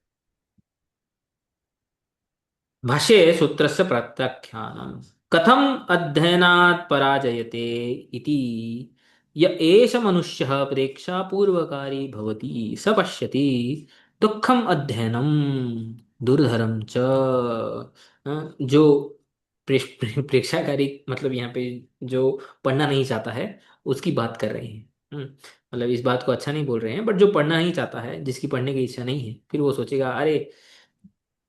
भाष्ये सूत्रस्य प्रत्याख्यानम् कथम अध्ययनात् पराजयते इति। य एष मनुष्यः प्रेक्षापूर्वकारी भवति स पश्यति दुःखम अध्ययनम दुर्धरम च। जो प्रेक्षाकारी मतलब यहाँ पे जो पढ़ना नहीं चाहता है उसकी बात कर रहे हैं। मतलब इस बात को अच्छा नहीं बोल रहे हैं, बट जो पढ़ना नहीं चाहता है, जिसकी पढ़ने की इच्छा नहीं है, फिर वो सोचेगा अरे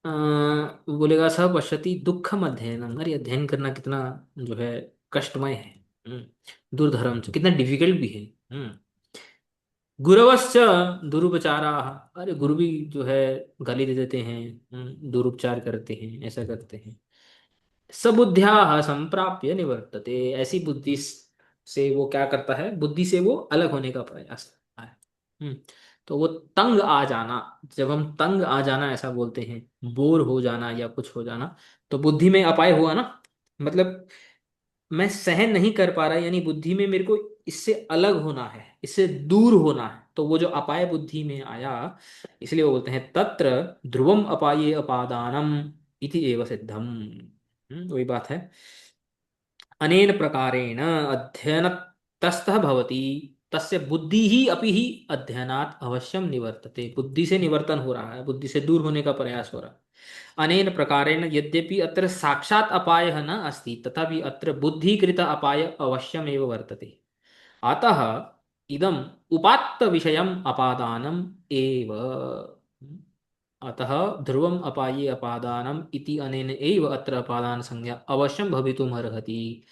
वो बोलेगा सब पश्यति दुखम अध्ययनम, अरे अध्ययन करना कितना जो है कष्टमय है। दुर्धर्म च, कितना डिफिकल्ट भी है। गुरवश्च दुरुपचारा, अरे गुरु भी जो है गाली दे देते हैं, दुरुपचार करते हैं, ऐसा करते हैं। सबुद्ध्या संप्राप्य निवर्तते, ऐसी बुद्धि से वो क्या करता है, बुद्धि से वो अलग होने का प्रयास करता है। हम्म तो वो तंग आ जाना, जब हम तंग आ जाना ऐसा बोलते हैं, बोर हो जाना या कुछ हो जाना, तो बुद्धि में अपाय हुआ ना, मतलब मैं सहन नहीं कर पा रहा, यानी बुद्धि में मेरे को इससे अलग होना है, इससे दूर होना है, तो वो जो अपाय बुद्धि में आया, इसलिए वो बोलते हैं तत्र ध्रुवम अपाये अपादानम इति एव सिद्धम। वही बात है। अनेन प्रकारेण अध्ययनतस्तः भवति तस्य बुद्धि ही अपि ही अध्ययनात् अवश्यम निवर्तते, बुद्धि से निवर्तन हो रहा है, बुद्धि से दूर होने का प्रयास हो रहा है। अनेन प्रकारेण यद्यपि अत्र साक्षात् अपायः न अस्ति तथापि अत्र बुद्धिकृत अपाय अवश्यमेव वर्तते। अतः इदम् उपात्त विषयम् अपादानम् एव। अतः ध्रुवम् अपाये अपादानम् इति अनेन एव अत्र अपादान संज्ञा अवश्यं भवितुम् अर्हति।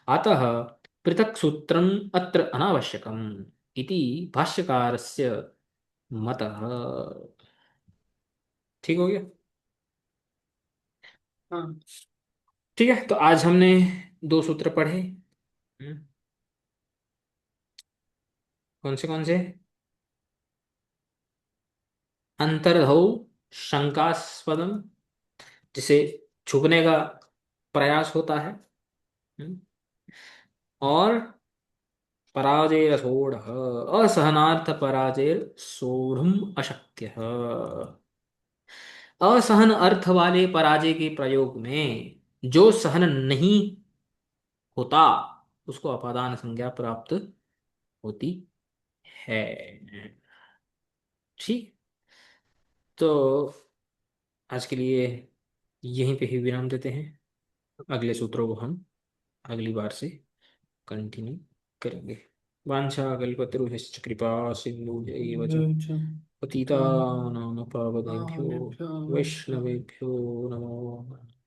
अतः पृथक् सूत्रम् अत्र अनावश्यकम् इति भाष्यकारस्य मतः। ठीक हो गया। हाँ। ठीक है, तो आज हमने दो सूत्र पढ़े। हम्म, कौन से? अंतर्धौ शंकास्पदम, जिसे छुपने का प्रयास होता है। हम्म, और पराजय सोढ़, असहनार्थ पराजय सोढ़ुम अशक्य। असहन अर्थ वाले पराजय के प्रयोग में जो सहन नहीं होता उसको अपादान संज्ञा प्राप्त होती है। ठीक। तो आज के लिए यहीं पे ही विराम देते हैं। अगले सूत्रों को हम अगली बार से कंटिन्यू करेंगे। वाञ्छा कल्पतरुश्च कृपा सिन्धु एव च अच्छा। पतितानां पावनेभ्यो हाँ, वैष्णवेभ्यो नमो नमः।